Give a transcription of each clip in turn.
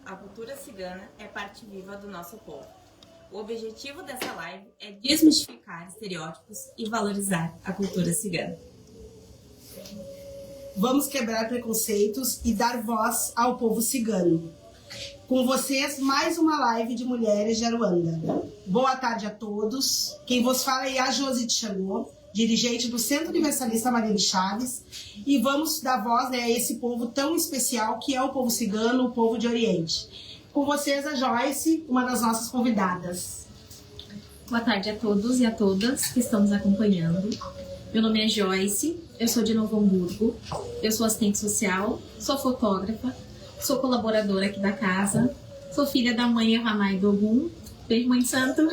A cultura cigana é parte viva do nosso povo. O objetivo dessa live é desmistificar estereótipos e valorizar a cultura cigana. Vamos quebrar preconceitos e dar voz ao povo cigano. Com vocês, mais uma live de mulheres de Aruanda. Boa tarde a todos. Quem vos fala é a Josi Tchangô, dirigente do Centro Universalista Marielle Chaves, e vamos dar voz a esse povo tão especial que é o povo cigano, o povo de Oriente. Com vocês, a Joyce, uma das nossas convidadas. Boa tarde a todos e a todas que estão nos acompanhando. Meu nome é Joyce, eu sou de Novo Hamburgo, eu sou assistente social, sou fotógrafa, sou colaboradora aqui da casa, sou filha da mãe Ramai Dogum, beijo mãe de santo.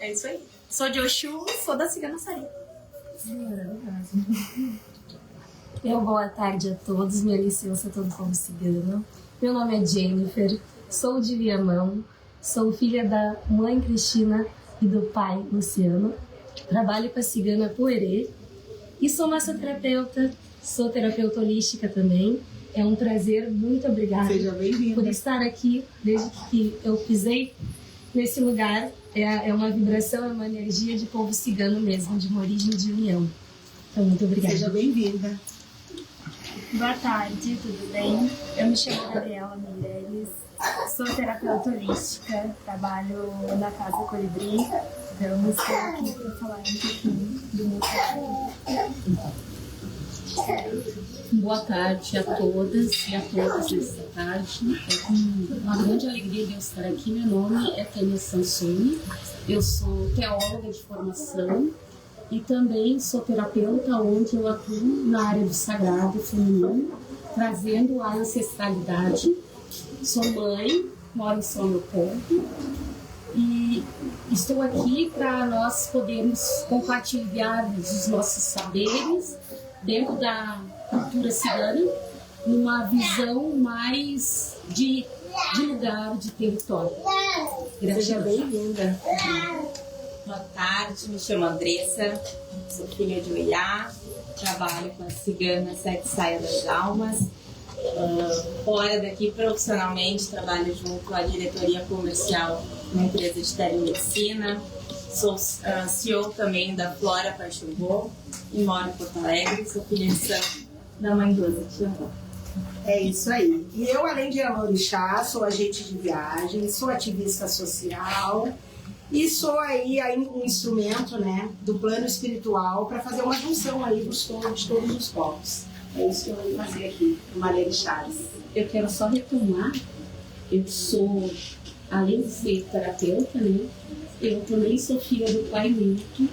É isso aí. Sou de Oxu, sou da Cigana Sari. Boa tarde a todos, minha licença a todo povo cigano. Meu nome é Jennifer, sou de Viamão, sou filha da mãe Cristina e do pai Luciano. Trabalho com a Cigana Poerê e sou massoterapeuta, sou terapeuta holística também. É um prazer, muito obrigada. Seja bem-vinda. Por estar aqui desde que eu pisei nesse lugar. É uma vibração, é uma energia de povo cigano mesmo, de uma origem de união. Então, muito obrigada. Seja bem-vinda. Boa tarde, tudo bem? Eu me chamo Gabriela Meirelles, sou terapeuta holística, trabalho na Casa Colibri. Vamos estar aqui para falar um pouquinho do meu trabalho. Boa tarde a todas e a todos nesta tarde. É com uma grande alegria de eu estar aqui. Meu nome é Tânia Sansoni, eu sou teóloga de formação e também sou terapeuta, onde eu atuo na área do sagrado feminino, trazendo a ancestralidade. Sou mãe, moro em São Leopoldo e estou aqui para nós podermos compartilhar os nossos saberes dentro da cultura cigana, numa visão mais de lugar, de território. Seja bem-vinda. Boa tarde, me chamo Andressa, sou filha de Oiá, trabalho com a Cigana Sete Saia das Almas. Fora daqui, profissionalmente, trabalho junto à diretoria comercial na empresa de telemedicina. Sou CEO também da Flora Paixugô e moro em Porto Alegre. Sou filha de santo da mãe Doze Tchangô. É isso aí. E eu, além de Alorixá, sou agente de viagem, sou ativista social e sou aí um instrumento, né, do plano espiritual para fazer uma junção aí de todos os povos. É isso que eu vou fazer aqui no Marielle Chaves. Eu quero só retomar, eu sou, além de ser terapeuta, né, eu também sou filha do pai Milton,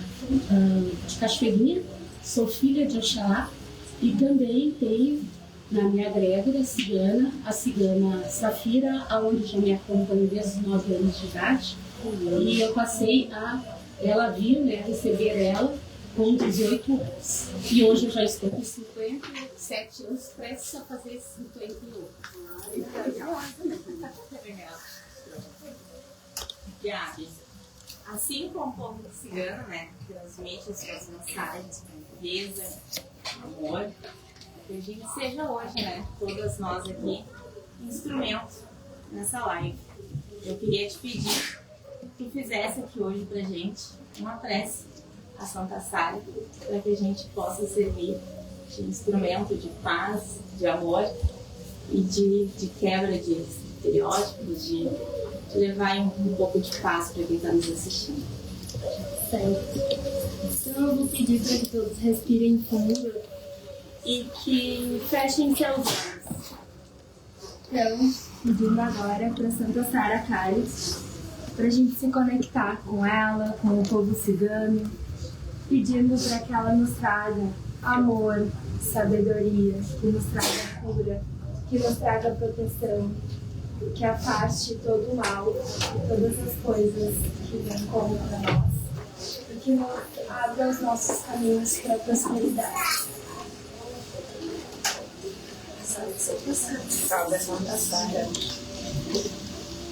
de Cachoeirinha, sou filha de Oxalá e também tenho na minha egrégora a cigana Safira, aonde já me acompanha desde os 9 anos de idade. E eu passei ela vir, né, receber ela com 18 anos. E hoje eu já estou com 57 anos, prestes a fazer 58. Gabi, assim como o povo cigano, né, transmite as suas mensagens com pureza, amor, que a gente seja hoje, né, todas nós aqui, instrumentos nessa live. Eu queria te pedir que fizesse aqui hoje pra gente uma prece a Santa Sara, para que a gente possa servir de instrumento de paz, de amor e de quebra de estereótipos, de levar um pouco de paz para quem está nos assistindo. Certo. Então eu vou pedir para que todos respirem fundo e que fechem seus olhos. Então, pedindo agora para Santa Sara Caris, para a gente se conectar com ela, com o povo cigano, pedindo para que ela nos traga amor, sabedoria, que nos traga cura, que nos traga proteção, que afaste todo o mal e todas as coisas que vêm contra nós e que nos abra os nossos caminhos para a prosperidade. Salve a Santa Sara.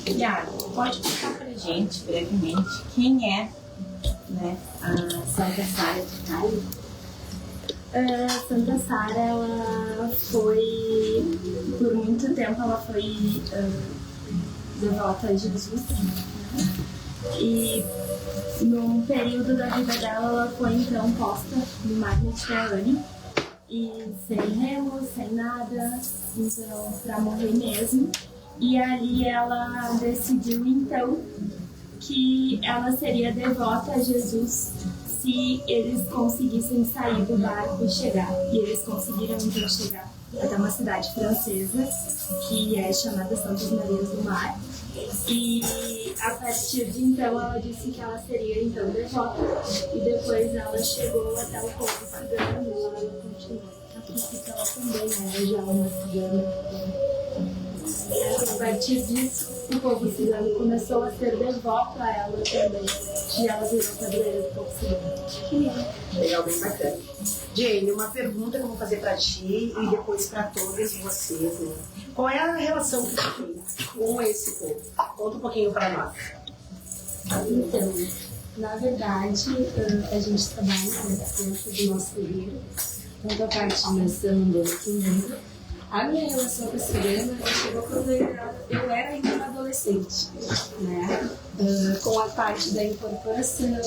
Iago, pode contar pra gente brevemente quem é, né, a Santa Sara de Cali? Santa Sara, ela foi, por muito tempo, ela foi devota a Jesus. E num período da vida dela, ela foi então posta no mar Mediterrâneo. E sem remo, sem nada, então pra morrer mesmo. E ali ela decidiu então que ela seria devota a Jesus se eles conseguissem sair do barco e chegar. E eles conseguiram então chegar até uma cidade francesa que é chamada Santas Marias do Mar. E a partir de então ela disse que ela seria então devota. E depois ela chegou até o povo cigano e lá ela continuou. Acredito que ela também era já uma cigana. A partir disso, o povo cigano começou a ser devoto a ela também. E ela virou padroeira do povo cigano. Que lindo. Legal, bem bacana. Jane, uma pergunta que eu vou fazer pra ti e depois pra todas vocês, né? Qual é a relação que tu tem com esse povo? Conta um pouquinho pra nós. Então, na verdade, a gente trabalha dentro do nosso terreiro, tanto a parte de missão aqui dentro. A minha relação com a cigana chegou quando eu era ainda uma adolescente, né? Com a parte da incorporação.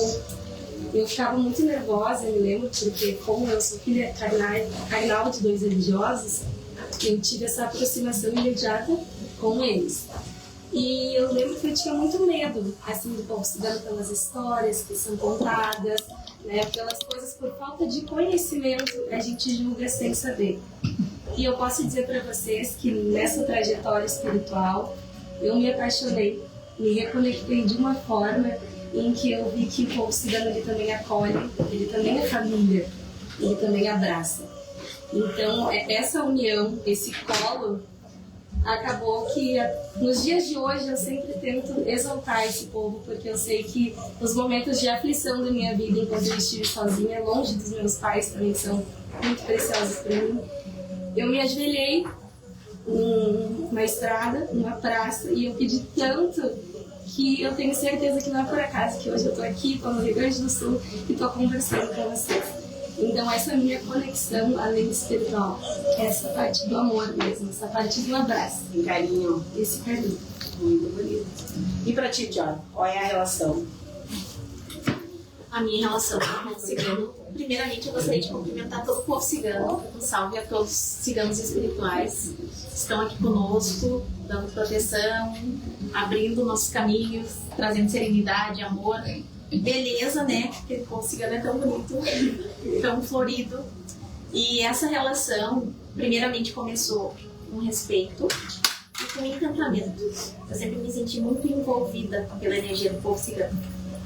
Eu ficava muito nervosa, eu me lembro, porque como eu sou filha carnal de 2 religiosos, eu tive essa aproximação imediata com eles. E eu lembro que eu tinha muito medo, assim, do povo cigano pelas histórias que são contadas, né? Pelas coisas, por falta de conhecimento, a gente julga sem saber. E eu posso dizer para vocês que nessa trajetória espiritual, eu me apaixonei, me reconectei de uma forma em que eu vi que o povo cigano ele também acolhe, ele também é família, ele também abraça. Então, essa união, esse colo, acabou que nos dias de hoje eu sempre tento exaltar esse povo, porque eu sei que os momentos de aflição da minha vida, enquanto eu estive sozinha, longe dos meus pais, também são muito preciosos para mim. Eu me ajoelhei numa estrada, numa praça, e eu pedi tanto que eu tenho certeza que não é por acaso que hoje eu estou aqui, estou no Rio Grande do Sul e estou conversando com vocês. Então essa minha conexão, além do espiritual, é essa parte do amor mesmo, essa parte do abraço. Tem carinho. Esse carinho. Muito bonito. E pra ti, John, qual é a relação? A minha relação com o povo cigano, primeiramente eu gostaria de cumprimentar todo o povo cigano, um salve a todos os ciganos espirituais que estão aqui conosco, dando proteção, abrindo nossos caminhos, trazendo serenidade, amor, beleza, né? Porque o povo cigano é tão bonito, tão florido. E essa relação, primeiramente, começou com respeito e com encantamento. Eu sempre me senti muito envolvida pela energia do povo cigano.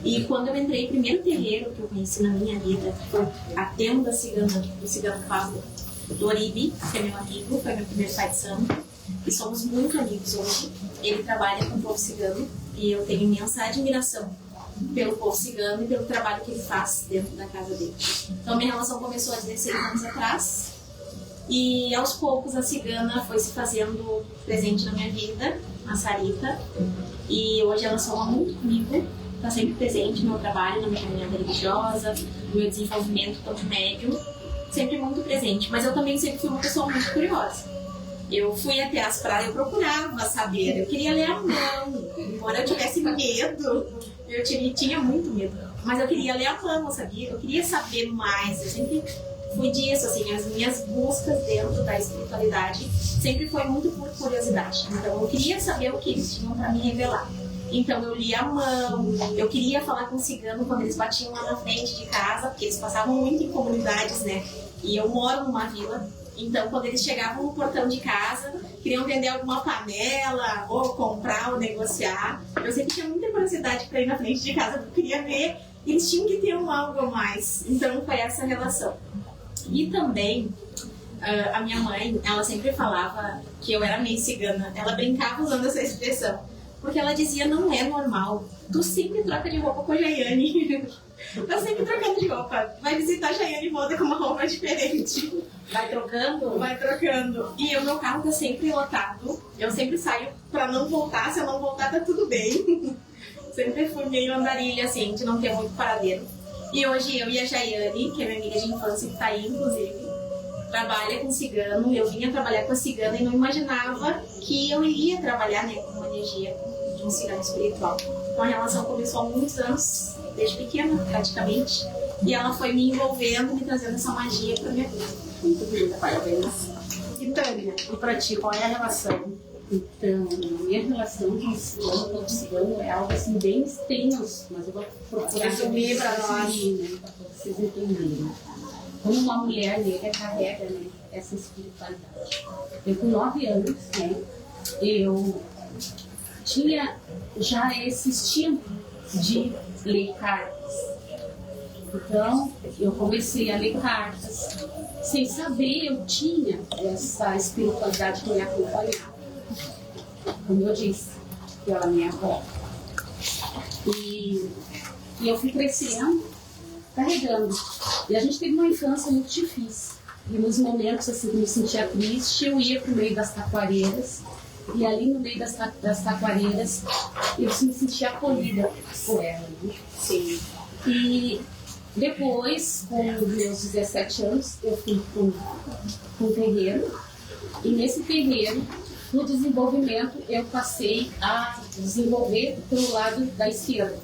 E quando eu entrei no primeiro terreiro que eu conheci na minha vida, foi a tenda cigana, do cigano Pablo Doribe, que é meu amigo, foi meu primeiro pai de santo, e somos muito amigos hoje. Ele trabalha com o povo cigano e eu tenho imensa admiração pelo povo cigano e pelo trabalho que ele faz dentro da casa dele. Então minha relação começou há 16 anos atrás e aos poucos a cigana foi se fazendo presente na minha vida, a Sarita, e hoje ela soma muito comigo. Está sempre presente no meu trabalho, na minha caminhada religiosa, no meu desenvolvimento como médium, sempre muito presente. Mas eu também sempre fui uma pessoa muito curiosa. Eu fui até as praias, eu procurava saber, eu queria ler a mão, embora eu tivesse medo, eu tinha muito medo, mas eu queria ler a mão, sabia? Eu queria saber mais, eu sempre fui disso, assim, as minhas buscas dentro da espiritualidade sempre foi muito por curiosidade. Então eu queria saber o que eles tinham para me revelar. Então eu lia a mão, eu queria falar com o cigano quando eles batiam lá na frente de casa, porque eles passavam muito em comunidades, né? E eu moro numa vila, então quando eles chegavam no portão de casa, queriam vender alguma panela, ou comprar, ou negociar, eu sempre tinha muita curiosidade para ir na frente de casa, porque eu queria ver, eles tinham que ter algo a mais. Então foi essa relação. E também, a minha mãe, ela sempre falava que eu era meio cigana, ela brincava usando essa expressão. Porque ela dizia, não é normal. Tu sempre troca de roupa com a Jaiane. Tá sempre trocando de roupa. Vai visitar a Jaiane e volta com uma roupa diferente. Vai trocando? Vai trocando. E o meu carro tá sempre lotado. Eu sempre saio pra não voltar. Se eu não voltar, tá tudo bem. Sempre fui meio andarilha, assim, de não ter muito paradeiro. E hoje eu e a Jaiane, que é minha amiga de infância, que está aí, inclusive, trabalha com cigano. Eu vinha trabalhar com a cigana e não imaginava que eu iria trabalhar, né, com uma energia de um cigano espiritual. Então a relação começou há muitos anos, desde pequena, praticamente. E ela foi me envolvendo, me trazendo essa magia para minha vida. Muito linda, parabéns. E Tânia, e pra ti, qual é a relação? Então, a minha relação com o cigano é algo assim bem extenso, mas eu vou procurar resumir para nós, né, para vocês entenderem. Como uma mulher negra carrega, né, essa espiritualidade. Eu com 9 anos, né, eu tinha já esse instinto de ler cartas. Então, eu comecei a ler cartas. Sem saber, eu tinha essa espiritualidade que me acompanhava. Como eu disse, pela minha avó. E eu fui crescendo, carregando. E a gente teve uma infância muito difícil. E nos momentos assim, que eu me sentia triste, eu ia para o meio das taquareiras. E ali no meio das taquareiras, eu me sentia acolhida por ela. Né? Sim. E depois, com meus 17 anos, eu fui para um terreiro. E nesse terreiro, no desenvolvimento, eu passei a desenvolver pelo lado da esquerda.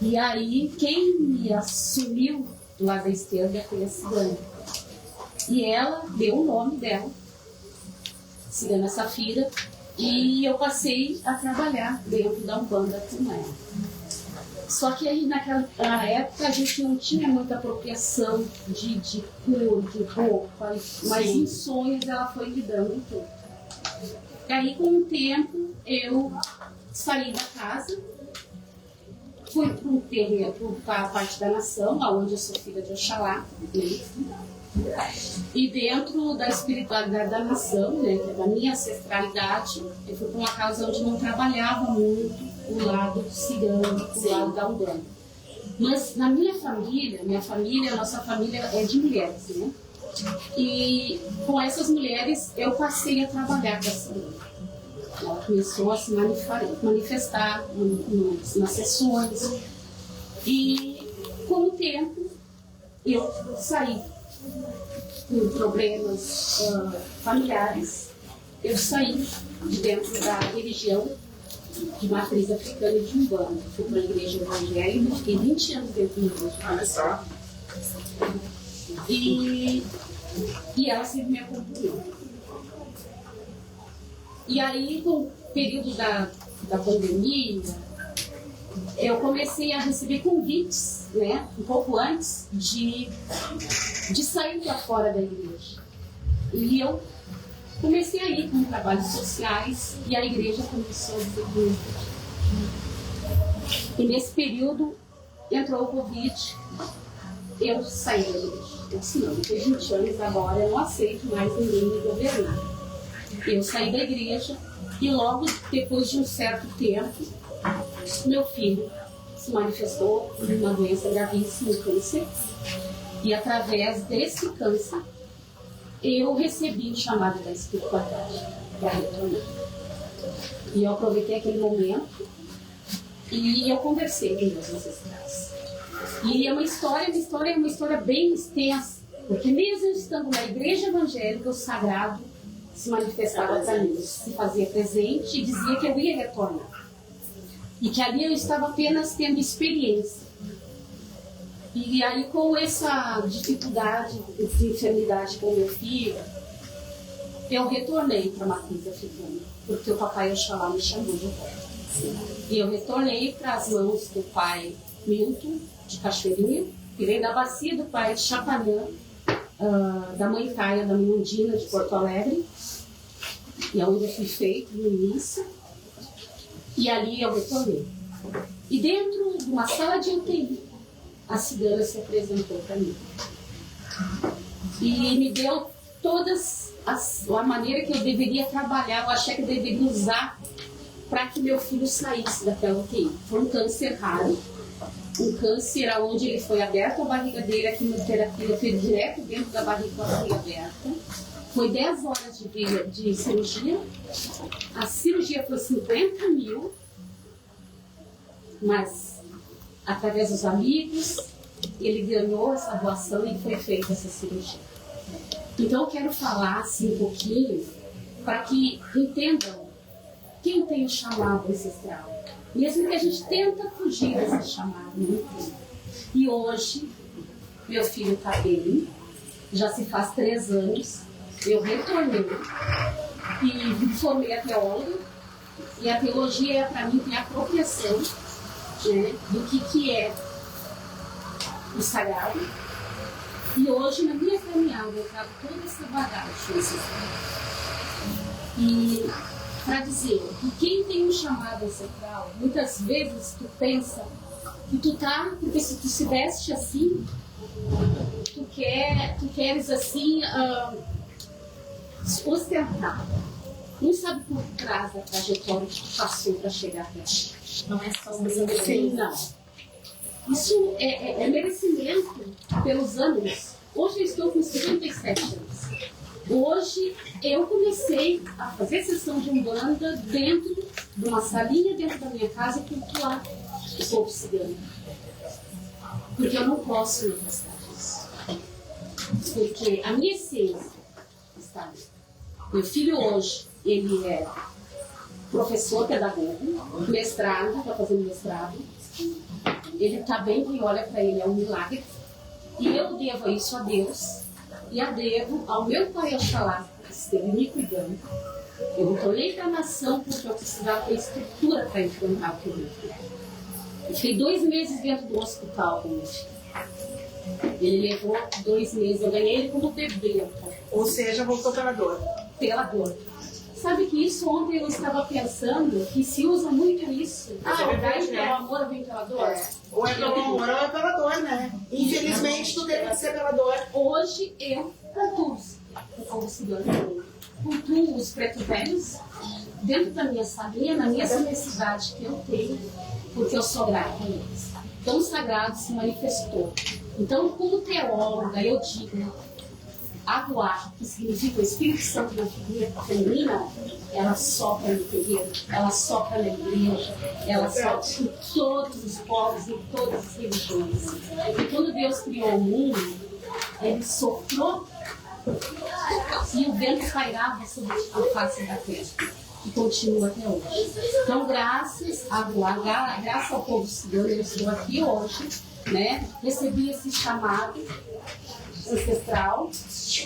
E aí, quem me assumiu do lado da esquerda foi a cigana. E ela deu o nome dela, Cigana Safira, e eu passei a trabalhar dentro da Umbanda com ela. Só que aí naquela época a gente não tinha muita apropriação de cor, de roupa, mas em sonhos ela foi me dando tudo. E aí com o tempo eu saí da casa, fui para um terreno, para a parte da nação, onde eu sou filha de Oxalá, né? E dentro da espiritualidade da nação, né, da minha ancestralidade, eu fui para uma casa onde não trabalhava muito o lado cigano, o lado da Umbanda. Mas na minha família, a nossa família é de mulheres, né? E com essas mulheres eu passei a trabalhar com essa mulher. Ela começou a se manifestar nas sessões. E com o tempo eu saí com problemas familiares. Eu saí de dentro da religião de matriz africana de Umbanda. Fui para a igreja evangélica, fiquei 20 anos dentro da igreja evangélica. E ela sempre me acompanhou. E aí, com o período da pandemia, eu comecei a receber convites, né, um pouco antes de sair para fora da igreja. E eu comecei a ir com trabalhos sociais e a igreja começou a dizer. E nesse período entrou o Covid, eu saí da igreja. Eu disse, não, depois de 20 anos agora eu não aceito mais ninguém me governar. Eu saí da igreja e logo depois de um certo tempo, meu filho se manifestou com uma doença gravíssima, um câncer. E através desse câncer, eu recebi o chamado da espiritualidade para retornar. E eu aproveitei aquele momento e eu conversei com meus ancestrais. E é uma história bem extensa, porque mesmo estando na igreja evangélica, o sagrado se manifestava para mim, se fazia presente e dizia que eu ia retornar. E que ali eu estava apenas tendo experiência. E aí, com essa dificuldade de enfermidade com meu filho, eu retornei para a matriz africana, porque o papai Oxalá me chamou de volta. E eu retornei para as mãos do pai Milton, de Cachoeirinha, que veio da bacia do pai de Chapanã, da mãe Caia, da mãe Undina, de Porto Alegre, e é onde eu fui feito no início. E ali eu retornei. E dentro de uma sala de UTI, a cigana se apresentou para mim. E me deu todas a maneira que eu deveria trabalhar, eu achei que eu deveria usar para que meu filho saísse daquela UTI. Foi um câncer raro, um câncer onde ele foi aberto a barriga dele, a quimioterapia foi direto dentro da barriga aberta. Foi 10 horas de cirurgia. A cirurgia foi 50 mil, mas através dos amigos, ele ganhou essa doação e foi feita essa cirurgia. Então eu quero falar assim um pouquinho para que entendam quem tem o chamado ancestral. Mesmo que a gente tenta fugir desse chamado, não tem. E hoje, meu filho está bem, já se faz 3 anos, eu retornei e me formei a teóloga, e a teologia para mim tem a apropriação, né, do que é o sagrado. E hoje, na minha caminhada, eu trago toda essa bagagem ancestral. E para dizer que quem tem um chamado ancestral, muitas vezes tu pensa que tu tá, porque se tu se veste assim, tu queres assim ostentar. Não sabe por trás da trajetória que tu passou para chegar até aqui. Não é só um desenho. Não. Isso é merecimento pelos anos. Hoje eu estou com 57 anos. Hoje eu comecei a fazer sessão de umbanda dentro de uma salinha dentro da minha casa e cultuar o povo cigano. Porque eu não posso me afastar disso. Porque a minha essência está ali. Meu filho hoje, ele é professor pedagogo, mestrado, está fazendo mestrado. Ele está bem, quem olha para ele é um milagre. E eu devo isso a Deus. E a devo ao meu pai Oxalá, que esteve me cuidando. Eu retornei para a nação porque eu precisava ter estrutura para enfrentar o que eu vi. Eu fiquei 2 meses dentro do hospital com meu filho. Ele levou 2 meses, eu ganhei ele como bebê. Ou seja, voltou pela dor. Pela dor. Sabe que isso ontem eu estava pensando que se usa muito isso. É verdade, né? O amor vem pela dor. Ou é pelo amor ou é pela dor, né? Infelizmente, tu teve que ser pela dor. Hoje eu cultuo o povo cigano, cultuo os pretos velhos dentro da minha salinha, na minha necessidade que eu tenho, porque eu sou grata a eles. Então o sagrado se manifestou. Então, como teóloga, eu digo, Aguar, que significa o Espírito Santo da figura feminina, ela sopra no terreiro, ela sopra na igreja, ela sopra em todos os povos, em todas as religiões. Porque quando Deus criou o mundo, ele soprou e o vento pairava sobre a face da terra. E continua até hoje. Então, graças a Aguar, graças ao povo cigano, eu estou aqui hoje, né? Recebi esse chamado ancestral.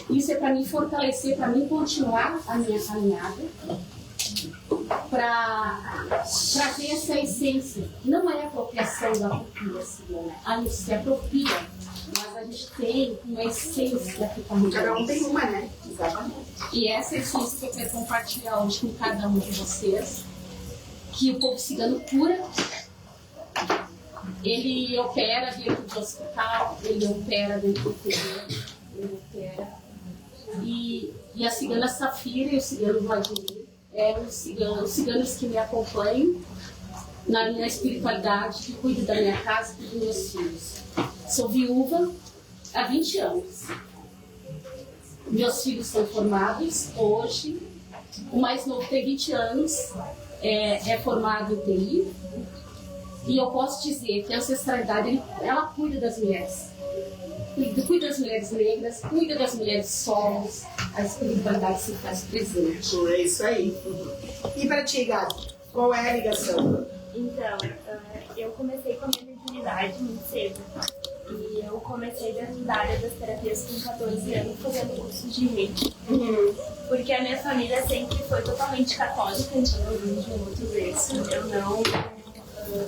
Isso é para mim fortalecer, para mim continuar a minha caminhada, para ter essa essência. Não é apropriação da cultura cigana, a gente se apropria, mas a gente tem uma essência que está. Cada um tem uma, né? Exatamente. E essa essência que eu quero compartilhar hoje com cada um de vocês, que o povo cigano cura. Ele opera dentro do hospital, ele opera dentro do terreiro, ele opera. E a cigana Safira e o cigano Vladimir os ciganos que me acompanham na minha espiritualidade, que cuidam da minha casa e dos meus filhos. Sou viúva há 20 anos. Meus filhos são formados hoje. O mais novo tem 20 anos, é formado em TI. E eu posso dizer que a ancestralidade, ela cuida das mulheres. Cuida das mulheres negras, cuida das mulheres solos. A espiritualidade se faz presente. É isso aí. E para ti, Gabi, qual é a ligação? Então, eu comecei com a minha mediunidade muito cedo. E eu comecei dentro da área das terapias com 14 anos, fazendo curso de reiki. Porque a minha família sempre foi totalmente católica, então eu vim de um outro berço. Eu não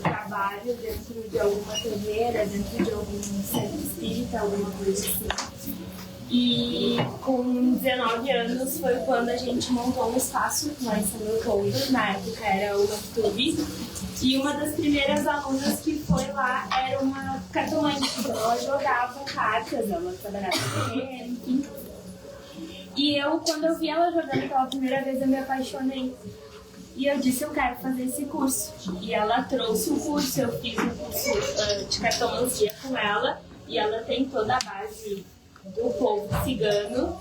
trabalho dentro de alguma terreira, dentro de algum centro espírita, alguma coisa assim. E com 19 anos foi quando a gente montou um espaço lá em São Leopoldo, na época era o Laptube, e uma das primeiras alunas que foi lá era uma cartomante, então ela jogava cartas, ela trabalhava com terreiro, enfim. E eu, quando eu vi ela jogando pela primeira vez, eu me apaixonei. E eu disse, eu quero fazer esse curso. E ela trouxe o curso, eu fiz um curso de cartomancia com ela, e ela tem toda a base do povo cigano,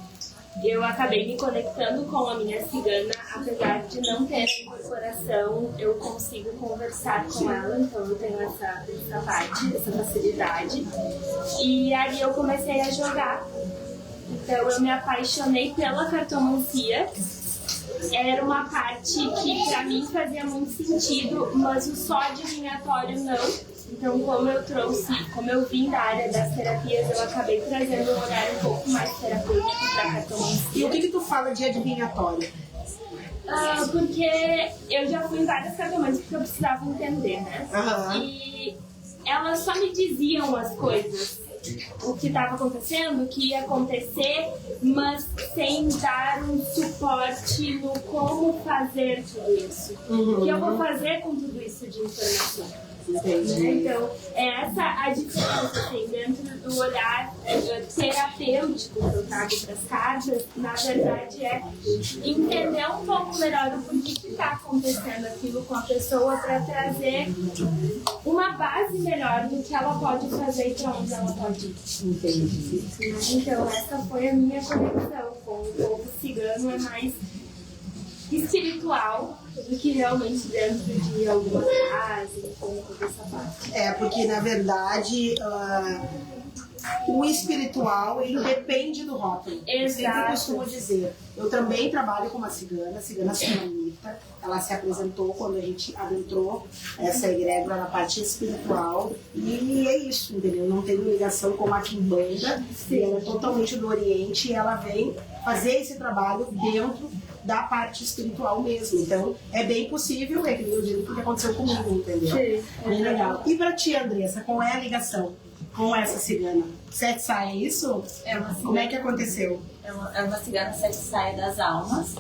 eu acabei me conectando com a minha cigana, apesar de não ter incorporação, eu consigo conversar com ela, então eu tenho essa parte, essa facilidade. E aí eu comecei a jogar. Então eu me apaixonei pela cartomancia. Era uma parte que pra mim fazia muito sentido, mas o só adivinhatório não. Então, como eu vim da área das terapias, eu acabei trazendo um olhar um pouco mais terapêutico pra cartomancia. E o que tu fala de adivinhatório? Porque eu já fui em várias cartomantes porque eu precisava entender, né? Aham. E elas só me diziam as coisas, o que estava acontecendo, o que ia acontecer, mas sem dar um suporte no como fazer tudo isso. O que eu vou fazer com tudo isso de informação. Entendi. Então, é essa a diferença, assim, dentro do olhar terapêutico que eu trago para as cartas, na verdade é entender um pouco melhor o porquê que está acontecendo aquilo com a pessoa para trazer uma base melhor do que ela pode fazer e para onde ela pode ir. Entendi. Então, essa foi a minha conexão com o povo cigano, é mais espiritual do que realmente dentro de alguma frase, com toda essa parte. Porque na verdade o espiritual ele depende do rótulo. Eu sempre costumo dizer. Eu também trabalho com uma cigana Sumanita. Ela se apresentou quando a gente adentrou essa egrégora na parte espiritual. E é isso, entendeu? Não tem ligação com a Quimbanda. Ela é totalmente do Oriente e ela vem fazer esse trabalho dentro da parte espiritual mesmo. Então, é bem possível, é que eu digo porque aconteceu comigo, entendeu? Sim. Bem legal. E pra ti, Andressa, qual é a ligação com essa cigana? Sete saia, é isso? É uma cigana. Como é que aconteceu? É uma cigana sete saia das almas,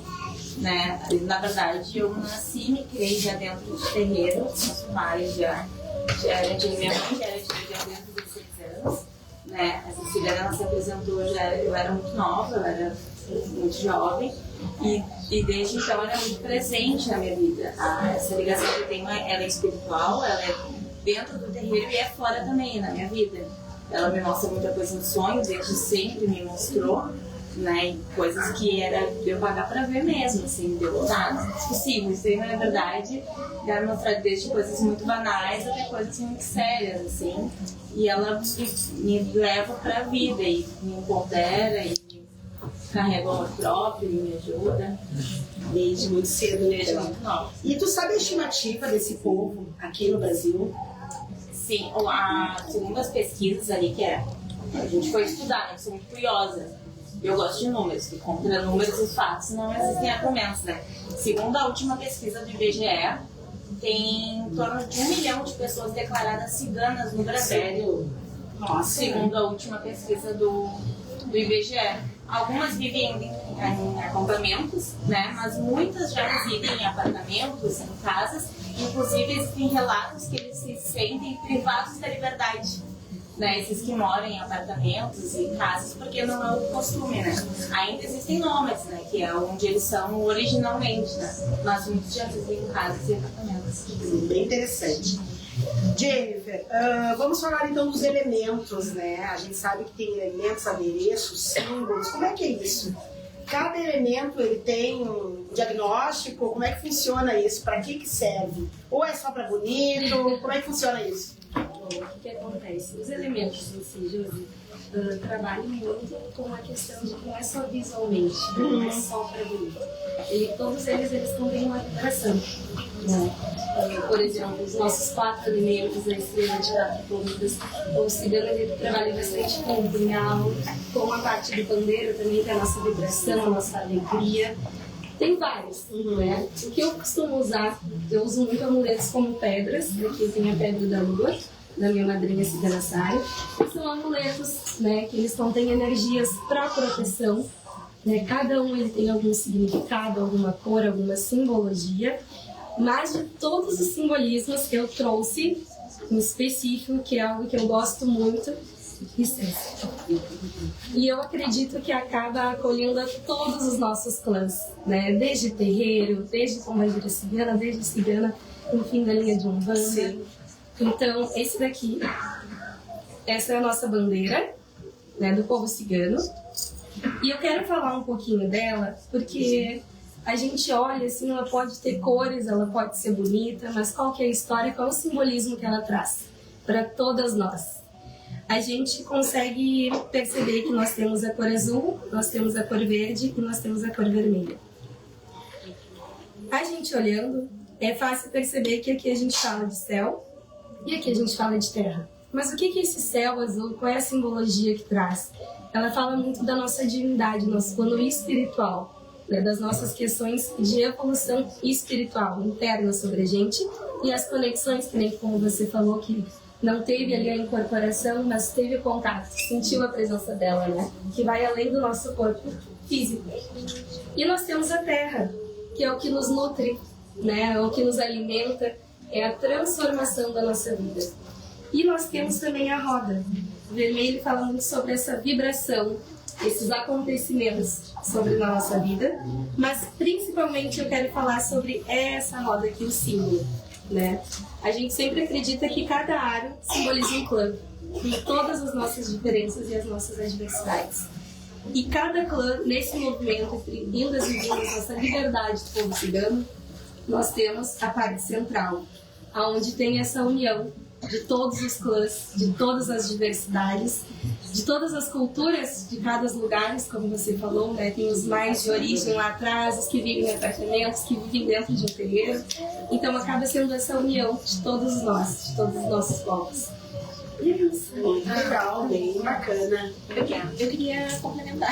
né? Na verdade, eu nasci e me criei já dentro de terreiro. Meus pais já era de minha mãe, já era de dentro de 16 anos, né? Essa cigana ela se apresentou, eu era muito nova, eu era muito jovem. E desde então ela é muito presente na minha vida. Essa ligação que eu tenho, ela é espiritual, ela é dentro do terreiro e é fora também, na minha vida. Ela me mostra muita coisa no sonho, desde sempre me mostrou, né? E coisas que era de eu pagar pra ver mesmo, assim, deu nada, possível. Isso aí, na verdade, ela me mostra desde coisas muito banais até coisas muito sérias, assim. E ela me leva pra vida e me empodera e carrega o amor próprio e me ajuda. Desde muito cedo, Desde muito nova. E tu sabe a estimativa desse povo aqui no Brasil? Sim, segundo as pesquisas ali que a gente foi estudar, né? Eu sou muito curiosa. Eu gosto de números, que contra números e fatos não existem argumentos, né? Segundo a última pesquisa do IBGE, tem em torno de 1 milhão de pessoas declaradas ciganas no Brasil. Sério? Nossa. Segundo a última pesquisa do IBGE. Algumas vivem em acampamentos, né? Mas muitas já residem em apartamentos, em casas. Inclusive, existem relatos que eles se sentem privados da liberdade, né? Esses que moram em apartamentos e casas, porque não é o costume, né? Ainda existem nômades, né? Que é onde eles são originalmente, né? Mas muitos já vivem em casas e apartamentos. Bem interessante. Jennifer, vamos falar então dos elementos, né? A gente sabe que tem elementos, adereços, símbolos. Como é que é isso? Cada elemento ele tem um diagnóstico? Como é que funciona isso? Para que serve? Ou é só para bonito? Como é que funciona isso? Bom, o que acontece? Os elementos em si, Josi, trabalham muito com a questão de que não é só visualmente, não é só para bonito. Todos eles contêm uma vibração. Né? Por exemplo, os nossos 4 elementos, a estrela de 4 pontas, o cigano ele trabalha bastante com o punhal, com a parte do pandeiro também, que é a nossa vibração, a nossa alegria. Tem vários, né? O que eu costumo usar, eu uso muito amuletos como pedras. Aqui eu tenho a pedra da lua, da minha madrinha cigana Sara. São amuletos, né, que eles contêm energias para proteção. Né? Cada um ele tem algum significado, alguma cor, alguma simbologia. Mas de todos os simbolismos eu trouxe um específico, que é algo que eu gosto muito, licença. E eu acredito que acaba acolhendo a todos os nossos clãs, né? Desde terreiro, desde pombagira cigana, desde cigana, enfim, da linha de Umbanda. Sim. Então, esse daqui, essa é a nossa bandeira, né, do povo cigano. E eu quero falar um pouquinho dela, porque a gente olha assim, ela pode ter cores, ela pode ser bonita, mas qual que é a história, qual é o simbolismo que ela traz para todas nós? A gente consegue perceber que nós temos a cor azul, nós temos a cor verde e nós temos a cor vermelha. A gente olhando, é fácil perceber que aqui a gente fala de céu e aqui a gente fala de terra. Mas o que é esse céu azul? Qual é a simbologia que traz? Ela fala muito da nossa divindade, nosso plano espiritual, né? Das nossas questões de evolução espiritual interna sobre a gente e as conexões, que nem como você falou, que não teve ali a incorporação, mas teve contato, sentiu a presença dela, né? Que vai além do nosso corpo físico. E nós temos a terra, que é o que nos nutre, né? É o que nos alimenta, é a transformação da nossa vida. E nós temos também a roda. O vermelho fala muito sobre essa vibração, esses acontecimentos sobre a nossa vida, mas principalmente eu quero falar sobre essa roda aqui, o símbolo, né? A gente sempre acredita que cada aro simboliza um clã, com todas as nossas diferenças e as nossas adversidades. E cada clã, nesse movimento entre indas e vindas, nossa liberdade do povo cigano, nós temos a parte central, onde tem essa união de todos os clãs, de todas as diversidades, de todas as culturas de cada lugar, como você falou, né? Tem os mais de origem lá atrás, os que vivem em apartamentos, que vivem dentro de um terreiro. Então acaba sendo essa união de todos nós, de todos os nossos povos. Muito legal, bem bacana. Eu queria complementar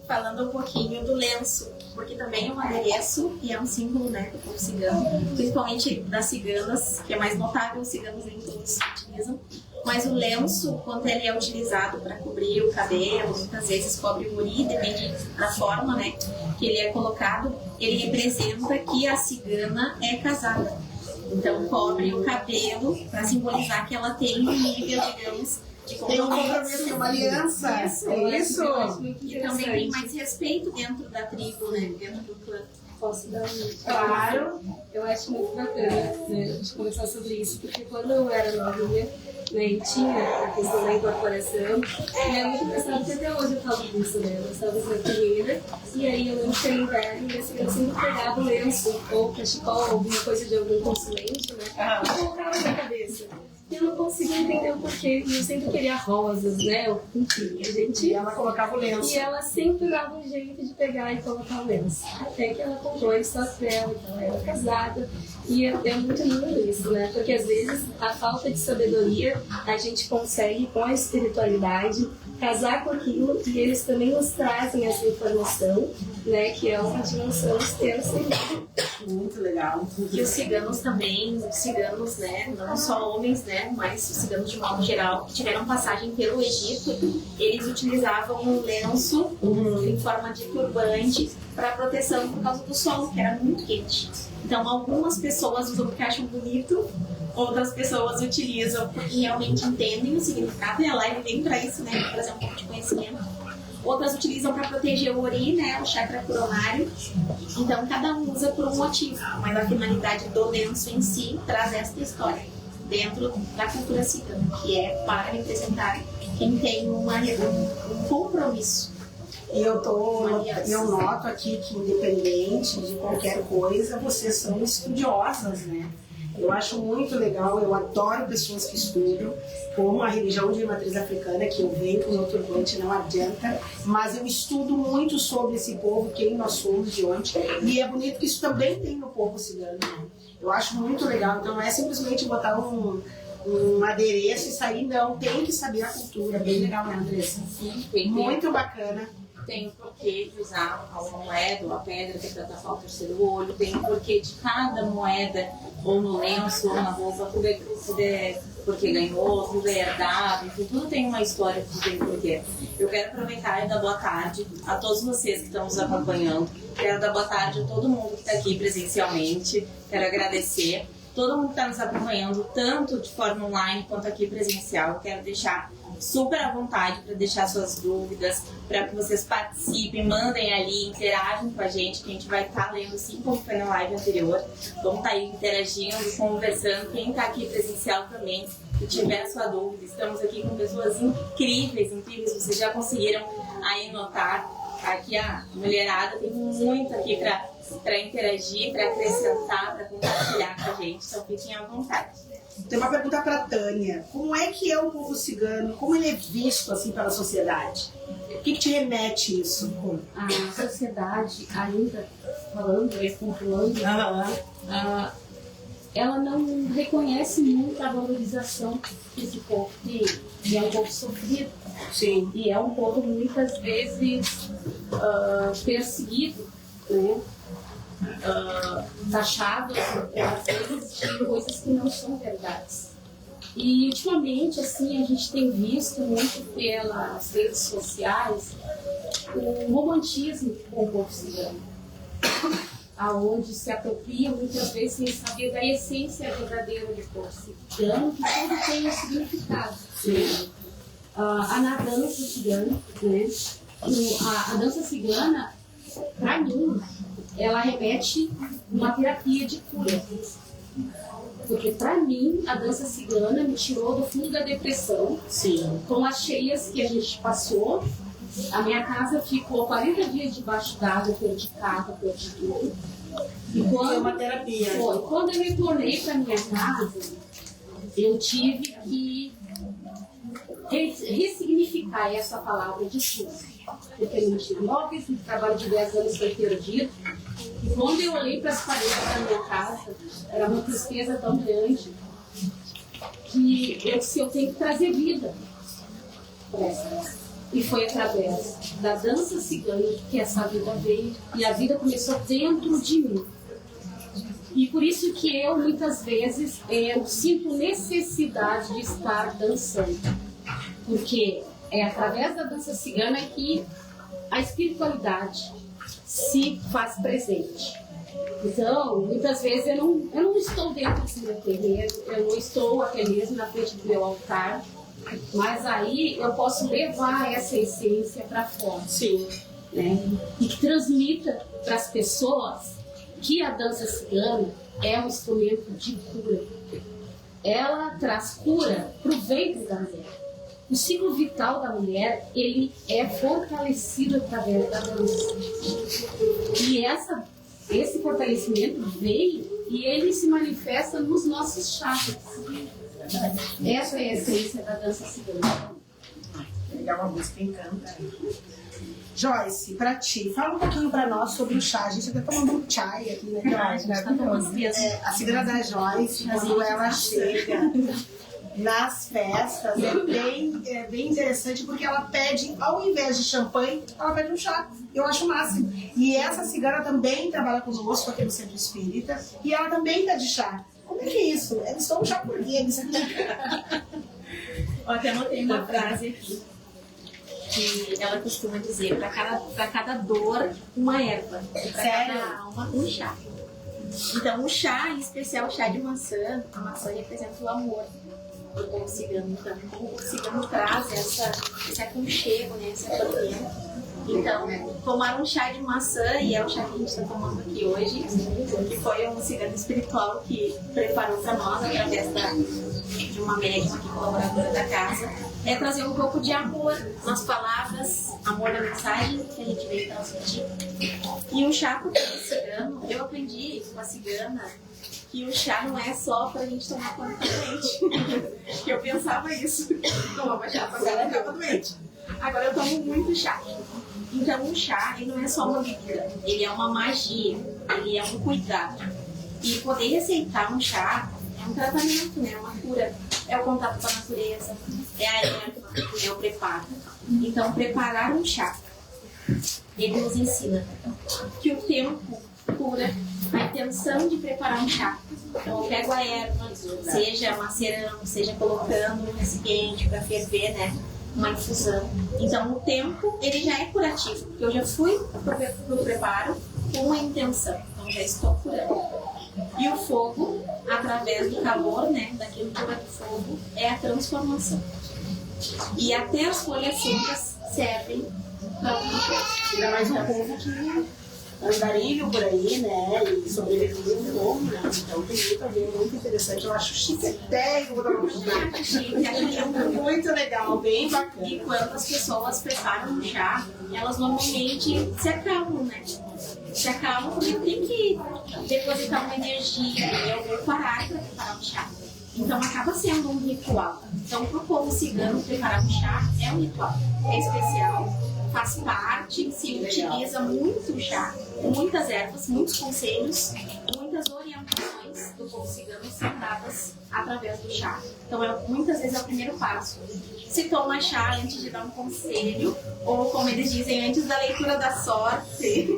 falando um pouquinho do lenço, porque também é um adereço e é um símbolo, né, do povo cigano, principalmente das ciganas, que é mais notável, os ciganos nem todos utilizam. Mas o lenço, quando ele é utilizado para cobrir o cabelo, muitas vezes cobre o uri, depende da forma, né, que ele é colocado, ele representa que a cigana é casada. Então cobre o cabelo para simbolizar que ela tem um nível, digamos, de compromisso, uma aliança. Isso. E também tem mais respeito dentro da tribo, né? Dentro do clã. Posso dar Claro, eu acho muito bacana, né, a gente conversar sobre isso, porque quando eu era novinha, né, e tinha a questão da incorporação, e é muito engraçado que até hoje eu falo disso, né? Eu estava na primeira, e aí eu lembro que era inverno, e assim, eu sempre pegava um lenço, ou cachecol, alguma coisa de algum consulente, né? E colocava na cabeça. E eu não conseguia entender o porquê, e eu sempre queria rosas, né? Enfim, a gente... E ela colocava o lenço. E ela sempre dava um jeito de pegar e colocar o lenço. Até que ela comprou esse papel, então ela era casada. E é muito lindo isso, né? Porque às vezes a falta de sabedoria a gente consegue com a espiritualidade casar com aquilo, e eles também nos trazem essa informação, né? Que é uma dimensão extensa. Muito legal. E os ciganos também, ciganos, né? Não só homens, né? Mas os ciganos de modo geral, que tiveram passagem pelo Egito, eles utilizavam um lenço em forma de turbante para proteção por causa do sol, que era muito quente. Então, algumas pessoas usam porque acham bonito, outras pessoas utilizam porque realmente entendem o significado, e a live vem para isso, né? Para trazer um pouco de conhecimento. Outras utilizam para proteger o ori, né? O chakra coronário. Então, cada um usa por um motivo, mas a finalidade do lenço em si traz esta história dentro da cultura cigana, que é para representar quem tem um compromisso. E eu noto aqui que, independente de qualquer coisa, vocês são estudiosas, né? Eu acho muito legal, eu adoro pessoas que estudam, como a religião de matriz africana, que eu venho com o meu turbante, não adianta, mas eu estudo muito sobre esse povo, quem nós somos, de onde, e é bonito que isso também tem no povo cigano, né? Eu acho muito legal, então não é simplesmente botar um adereço e sair, não, tem que saber a cultura, bem legal, né, Andressa? Sim, muito bacana. Tem o porquê de usar uma moeda ou a pedra que é para tapar o terceiro olho, tem o porquê de cada moeda, ou no lenço, ou na roupa, tudo é porque ganhou, tudo é herdado, enfim, tudo tem uma história que tem porquê. Eu quero aproveitar e dar boa tarde a todos vocês que estão nos acompanhando, quero dar boa tarde a todo mundo que está aqui presencialmente, quero agradecer todo mundo que está nos acompanhando, tanto de forma online quanto aqui presencial. Eu quero deixar super à vontade para deixar suas dúvidas, para que vocês participem, mandem ali, interagem com a gente, que a gente vai estar lendo assim como foi na live anterior. Vamos estar aí interagindo, conversando. Quem está aqui presencial também, se tiver sua dúvida, estamos aqui com pessoas incríveis, vocês já conseguiram aí notar. Aqui a mulherada tem muito aqui para interagir, para acrescentar, para compartilhar com a gente, então fiquem à vontade. Tem uma pergunta para Tânia. Como é que é o povo cigano? Como ele é visto assim pela sociedade? O que te remete isso? A sociedade, ainda falando, pontuando, ela não reconhece muito a valorização que esse povo tem. E é um povo sofrido. Sim. E é um povo muitas vezes perseguido, né? Taxado às vezes de coisas que não são verdades. E ultimamente assim a gente tem visto muito pelas redes sociais o romantismo com o povo cigano, aonde se apropria muitas vezes sem saber da essência verdadeira do povo cigano, que tudo tem um significado. Sim. A dança cigana, né? A dança cigana, para mim, ela remete uma terapia de cura. Porque para mim, a dança cigana me tirou do fundo da depressão. Sim. Com as cheias que a gente passou, a minha casa ficou 40 dias debaixo d'água, perdi carro, perdi tudo. E quando, foi uma terapia. Foi. Quando eu retornei para minha casa, eu tive que ressignificar essa palavra de cura. Porque eu não tive móveis, o trabalho de 10 anos foi perdido. E quando eu olhei para as paredes da minha casa, era uma tristeza tão grande que eu disse, eu tenho que trazer vida para essa casa. E foi através da dança cigana que essa vida veio e a vida começou dentro de mim. E por isso que eu, muitas vezes, eu sinto necessidade de estar dançando. Porque é através da dança cigana que a espiritualidade se faz presente. Então, muitas vezes eu não estou dentro do meu terreiro, eu não estou até mesmo na frente do meu altar, mas aí eu posso levar essa essência para fora. Sim. Né? E que transmita para as pessoas que a dança cigana é um instrumento de cura. Ela traz cura para o ventre da mulher. O ciclo vital da mulher, ele é fortalecido através da dança. E esse fortalecimento veio e ele se manifesta nos nossos chakras. Essa é a essência da dança cigana. Legal, uma música encanta. Joyce, pra ti, fala um pouquinho pra nós sobre o chá. A gente tá tomando um chai aqui, né, Joyce? A cigana da Joyce, quando ela chega nas festas, é bem interessante, porque ela pede, ao invés de champanhe, ela pede um chá. Eu acho o máximo. E essa cigana também trabalha conosco aqui no Centro Espírita, e ela também pede chá. Como é que é isso? Eles tomam chá por quê? Eu até anotei uma frase aqui, que ela costuma dizer, para cada dor, uma erva, e para cada alma, um chá. Então, o chá, em especial o chá de maçã, a maçã representa o amor do povo cigano. Então, como o cigano traz esse aconchego, né, esse acolhimento. Então, tomar um chá de maçã, e é o chá que a gente está tomando aqui hoje, que foi um cigano espiritual que preparou para nós, através de uma médica aqui, colaboradora da casa, é trazer um pouco de amor nas palavras, amor na mensagem que a gente veio transmitir. E o chá com o cigano, eu aprendi com a cigana que o chá não é só pra gente tomar quando tá doente. Que eu pensava isso. Tomava chá pra cada cama doente. Agora eu tomo muito chá. Então o chá, ele não é só uma bebida, ele é uma magia, ele é um cuidado. E poder receitar um chá é um tratamento, né? É uma cura. É o contato com a natureza, é a erva, é o preparo. Então preparar um chá, ele nos ensina que o tempo cura, a intenção de preparar um chá. Então eu pego a erva, seja macerando, seja colocando no recipiente para ferver, né? Uma infusão. Então o tempo, ele já é curativo, porque eu já fui pro preparo com uma intenção, então já estou curando. E o fogo, através do calor, né, da quentura do fogo, é a transformação. E até as folhas secas servem para o processo. Ainda mais um povo andarilho por aí, né? E sobreviver no fogo, né? Então tem muito a ver, muito interessante. Eu acho chiquetérrimo da muito legal, bem bacana. E quando as pessoas preparam um chá, elas normalmente se acalmam, né? Se acalmam porque tem que depositar uma energia ou parar para preparar um chá. Então acaba sendo um ritual. Então para o povo cigano preparar um chá é um ritual. É especial, faz parte, se utiliza muito o chá, muitas ervas, muitos conselhos, muitas orientações do povo cigano são dadas através do chá. Então muitas vezes é o primeiro passo. Se toma chá antes de dar um conselho, ou como eles dizem, antes da leitura da sorte.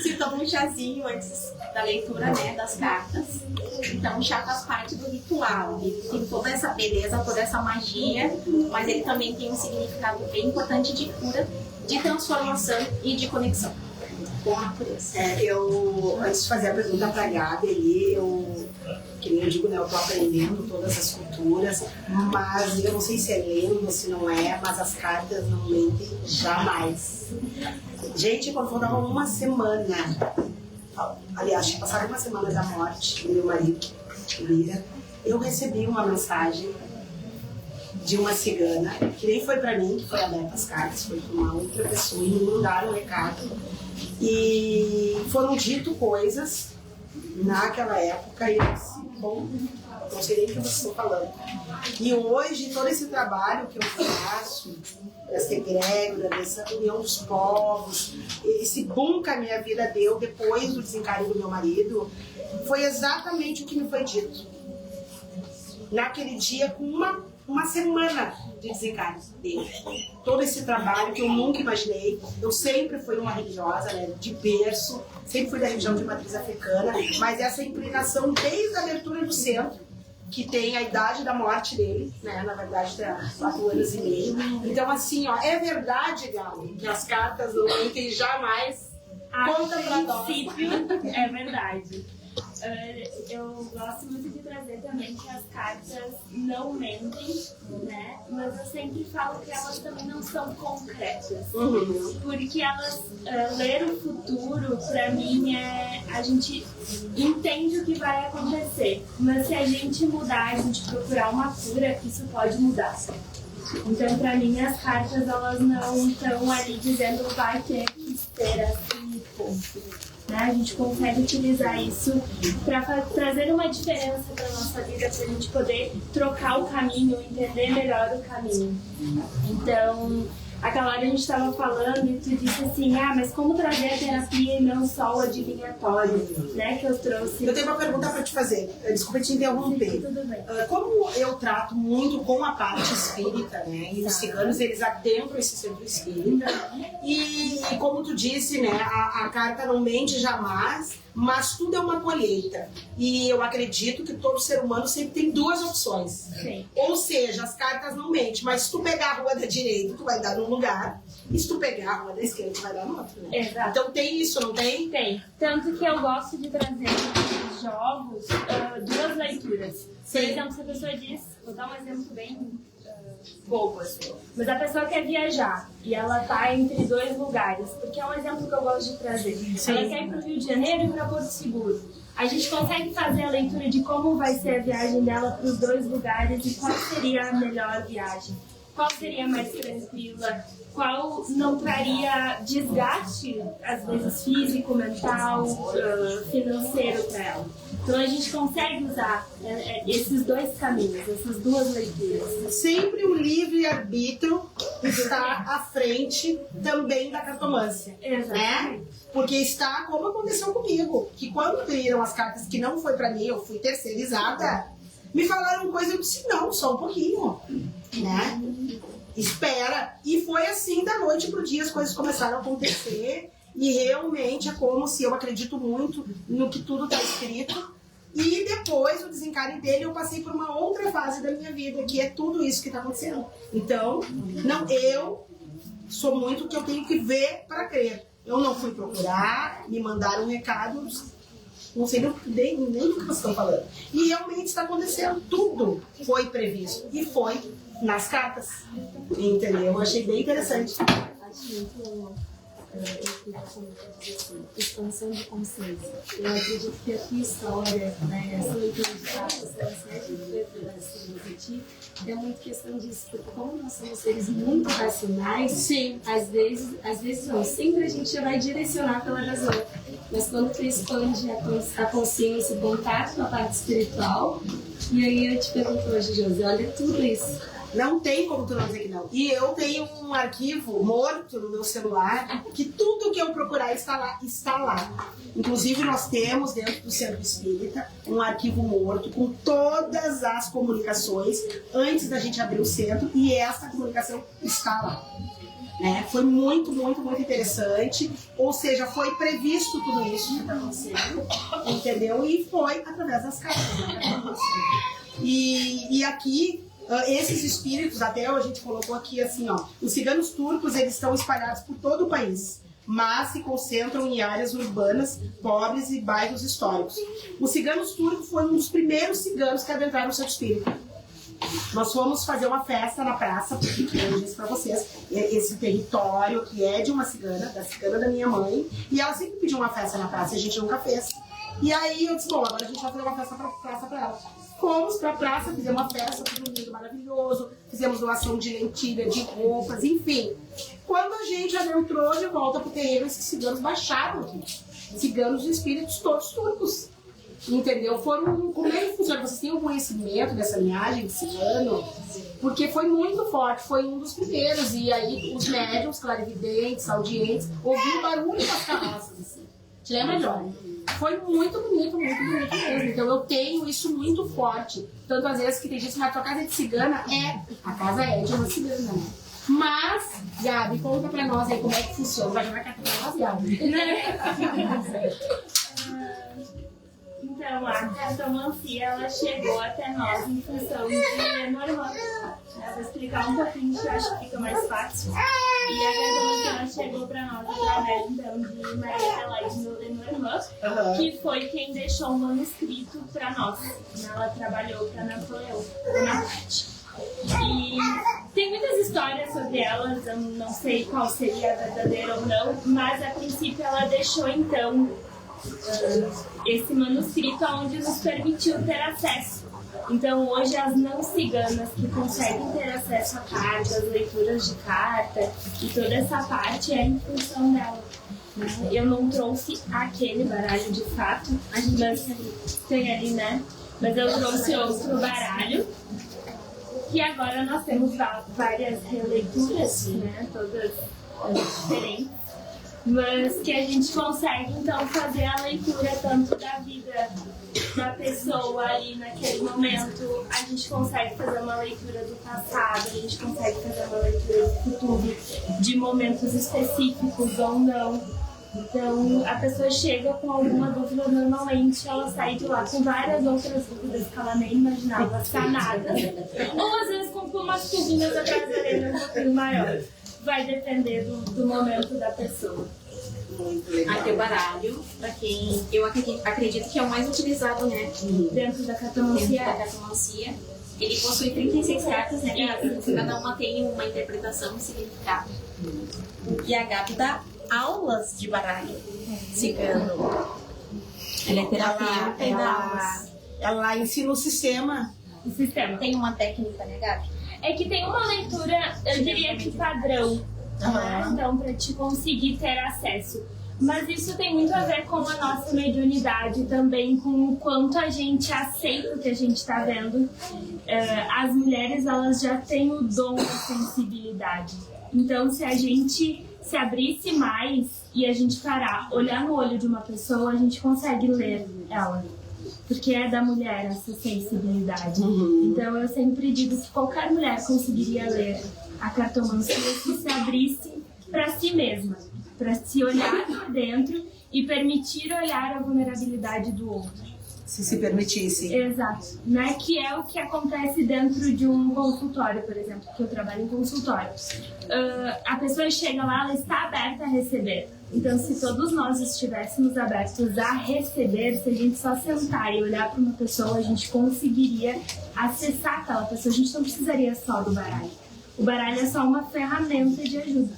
Se toma um chazinho antes da leitura, né, das cartas. Então o chá faz parte do ritual. Ele tem toda essa beleza, toda essa magia, mas ele também tem um significado bem importante de cura, de transformação e de conexão com a natureza. Antes de fazer a pergunta para a Gabi ali, que nem eu digo, né, eu tô aprendendo todas as culturas, mas eu não sei se é lenda, se não é, mas as cartas não mentem jamais. Gente, quando faltava uma semana, aliás, tinha passado uma semana da morte do meu marido, Lira, eu recebi uma mensagem de uma cigana, que nem foi para mim, que foi aberta as cartas, foi para uma outra pessoa, e me mandaram um recado. E foram dito coisas naquela época e eu disse, bom, não sei nem o que vocês estão falando. E hoje, todo esse trabalho que eu faço, essa egrégora, dessa união dos povos, esse boom que a minha vida deu depois do desencarne do meu marido, foi exatamente o que me foi dito. Naquele dia, com uma semana de desencarne dele. Todo esse trabalho que eu nunca imaginei. Eu sempre fui uma religiosa, né, de berço, sempre fui da religião de matriz africana, mas essa inclinação desde a abertura do centro, que tem a idade da morte dele, né, na verdade tem 4 anos e meio. Então assim, ó, é verdade, Gal, que as cartas não mentem jamais. Conta pra nós. É verdade. Eu gosto muito de trazer também que as cartas não mentem, né? Mas eu sempre falo que elas também não são concretas. Porque elas, ler o futuro, pra mim, a gente entende o que vai acontecer. Mas se a gente mudar, a gente procurar uma cura, isso pode mudar. Então, pra mim, as cartas, elas não estão ali dizendo vai ter que ser assim, ponto. Né? A gente consegue utilizar isso para trazer uma diferença para a nossa vida, para a gente poder trocar o caminho, entender melhor o caminho. Então, aquela hora a gente estava falando e tu disse assim, mas como trazer a terapia e não só o adivinhatório, né, que eu trouxe. Eu tenho uma pergunta para te fazer, desculpa te interromper. Tudo bem. Como eu trato muito com a parte espírita, né, e os ciganos, eles adentram esse centro espírita, e como tu disse, né, a carta não mente jamais, mas tudo é uma colheita. E eu acredito que todo ser humano sempre tem 2 opções. Sim. Ou seja, as cartas não mentem, mas se tu pegar a rua da direita, tu vai dar num lugar, e se tu pegar a rua da esquerda, tu vai dar no outro, né? Exato. Então tem isso, não tem? Tem. Tanto que eu gosto de trazer nos jogos 2 leituras. Por exemplo, se a pessoa diz, vou dar um exemplo bem bobo, assim. Mas a pessoa quer viajar e ela tá entre 2 lugares, porque é um exemplo que eu gosto de trazer. Sim. Ela quer ir para o Rio de Janeiro e para Porto Seguro. A gente consegue fazer a leitura de como vai ser a viagem dela para os 2 lugares e qual seria a melhor viagem. Qual seria mais tranquila, qual não traria desgaste, às vezes físico, mental, financeiro para ela. Então a gente consegue usar esses 2 caminhos, essas 2 leituras. Sempre o livre-arbítrio está à frente também da cartomância. Exatamente. Né? Porque está como aconteceu comigo, que quando viram as cartas que não foi para mim, eu fui terceirizada, me falaram coisa, eu disse, não, só um pouquinho, né? Espera. E foi assim, da noite pro dia, as coisas começaram a acontecer. E realmente é como se eu acredito muito no que tudo está escrito. E depois, o desencarne dele, eu passei por uma outra fase da minha vida, que é tudo isso que está acontecendo. Então, eu sou muito que eu tenho que ver para crer. Eu não fui procurar, me mandaram um recado, não sei nem do que vocês estão falando. E realmente está acontecendo, tudo foi previsto. E foi nas cartas. Entendeu? Eu achei bem interessante. Acho muito expansão de consciência. Eu acredito que a tua história, né, essa leitura de cartas, essa série de letras é muito questão disso, porque como nós somos seres muito racionais, sim, às vezes não, sempre a gente já vai direcionar pela razão. Mas quando tu expande a consciência, o contato com a parte espiritual, e aí eu te pergunto hoje, Josi, olha tudo isso. Não tem como tu não dizer que não. E eu tenho um arquivo morto no meu celular, que tudo que eu procurar está lá. Inclusive, nós temos dentro do Centro Espírita um arquivo morto com todas as comunicações antes da gente abrir o centro, e essa comunicação está lá. Né? Foi muito, muito, muito interessante. Ou seja, foi previsto tudo isso que está acontecendo, entendeu? E foi através das cartas. Né? E aqui, esses espíritos, até a gente colocou aqui assim, ó, os ciganos turcos, eles estão espalhados por todo o país, mas se concentram em áreas urbanas, pobres e bairros históricos. Os ciganos turcos foram um dos primeiros ciganos que adentraram o Centro Espírita. Nós fomos fazer uma festa na praça, porque eu disse pra vocês, esse território que é de uma cigana, da cigana da minha mãe, e ela sempre pediu uma festa na praça e a gente nunca fez. E aí eu disse, bom, agora a gente vai fazer uma festa pra praça pra ela. Fomos pra praça, fizemos uma festa, tudo lindo, maravilhoso, fizemos doação de lentilha, de roupas, enfim. Quando a gente adentrou de volta pro terreiro, esses ciganos baixaram aqui. Ciganos e espíritos todos turcos. Entendeu? Como é que funciona? Vocês têm um conhecimento dessa linhagem de cigano? Porque foi muito forte, foi um dos primeiros. E aí os médiums, clarividentes, audientes, ouviram barulho das carroças, assim. Te lembra, Johnny? Foi muito bonito mesmo. Então eu tenho isso muito forte. Tanto às vezes que tem gente que a tua casa é de cigana, a casa é de uma cigana, né? Mas, Gabi, conta pra nós aí como é que funciona. Vai jogar carta pra nós, Gabi? Então, a cartomancia, ela chegou até nós em função de Lenormand. Eu vou explicar um pouquinho, que eu acho que fica mais fácil. E a cartomancia, ela chegou para nós através, então, de Maria Adelaide Lenormand, que foi quem deixou o manuscrito para nós. Ela trabalhou para Napoleão Bonaparte. E tem muitas histórias sobre elas, eu não sei qual seria a verdadeira ou não, mas a princípio ela deixou, então, esse manuscrito onde nos permitiu ter acesso. Então hoje as não ciganas que conseguem ter acesso a cartas, leituras de carta e toda essa parte é em função dela. Eu não trouxe aquele baralho de fato, mas tem ali, né? Mas eu trouxe outro baralho. E agora nós temos várias releituras, né? Todas diferentes. Mas que a gente consegue então fazer a leitura tanto da vida da pessoa ali naquele momento, a gente consegue fazer uma leitura do passado, a gente consegue fazer uma leitura do futuro, de momentos específicos ou não. Então a pessoa chega com alguma dúvida, normalmente ela sai de lá com várias outras dúvidas que ela nem imaginava sanadas, ou às vezes com umas pulguinhas atrás da orelha um pouquinho maior. Vai depender do momento da pessoa. Aqui o baralho, para quem eu acredito que é o mais utilizado, né? Dentro da cartomancia. Ele possui 36 cartas, né? Cada uma tem uma interpretação e significado. E a Gabi dá aulas de baralho cigano. Ela é terapeuta e dá aulas. Ela ensina o sistema. O sistema. Tem uma técnica, né, Gabi? É que tem uma leitura, eu diria que padrão, né? Então, para te conseguir ter acesso. Mas isso tem muito a ver com a nossa mediunidade também, com o quanto a gente aceita o que a gente está vendo. As mulheres, elas já têm o dom da sensibilidade. Então, se a gente se abrisse mais e a gente parar, olhar no olho de uma pessoa, a gente consegue ler ela. Porque é da mulher essa sensibilidade. Então eu sempre digo que qualquer mulher conseguiria ler a cartomancia se abrisse para si mesma, para se olhar por dentro e permitir olhar a vulnerabilidade do outro. Se permitisse. Exato. Né? Que é o que acontece dentro de um consultório, por exemplo, que eu trabalho em consultório. A pessoa chega lá, ela está aberta a receber. Então, se todos nós estivéssemos abertos a receber, se a gente só sentar e olhar para uma pessoa, a gente conseguiria acessar aquela pessoa. A gente não precisaria só do baralho. O baralho é só uma ferramenta de ajuda.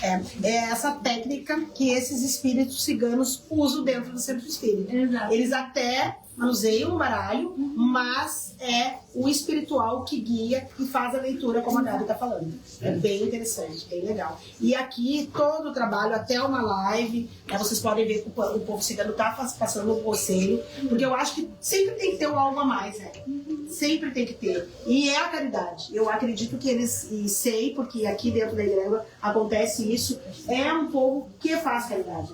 É essa técnica que esses espíritos ciganos usam dentro do centro espírita. Exato. Eles até manuseiam o baralho, mas é o espiritual que guia e faz a leitura, como a Gabi está falando. É bem interessante, bem legal. E aqui, todo o trabalho, até uma live, né, vocês podem ver que o povo cigano está passando um conselho, porque eu acho que sempre tem que ter um algo a mais, né? Sempre tem que ter. E é a caridade. Eu acredito que eles, e sei, porque aqui dentro da igreja acontece isso, é um povo que faz caridade.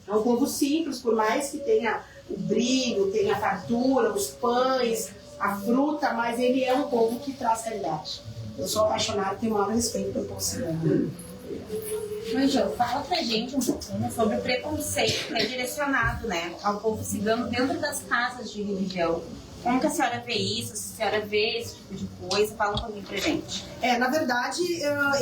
É um povo simples, por mais que tenha o brilho, tem a fartura, os pães, a fruta, mas ele é um povo que traz caridade. Eu sou apaixonada e tenho o maior respeito pelo povo cigano. Mas, Jô, fala pra gente um pouquinho sobre o preconceito que é direcionado, né, ao povo cigano dentro das casas de religião. Como que a senhora vê isso? Se a senhora vê esse tipo de coisa, fala um pouquinho pra gente. Na verdade,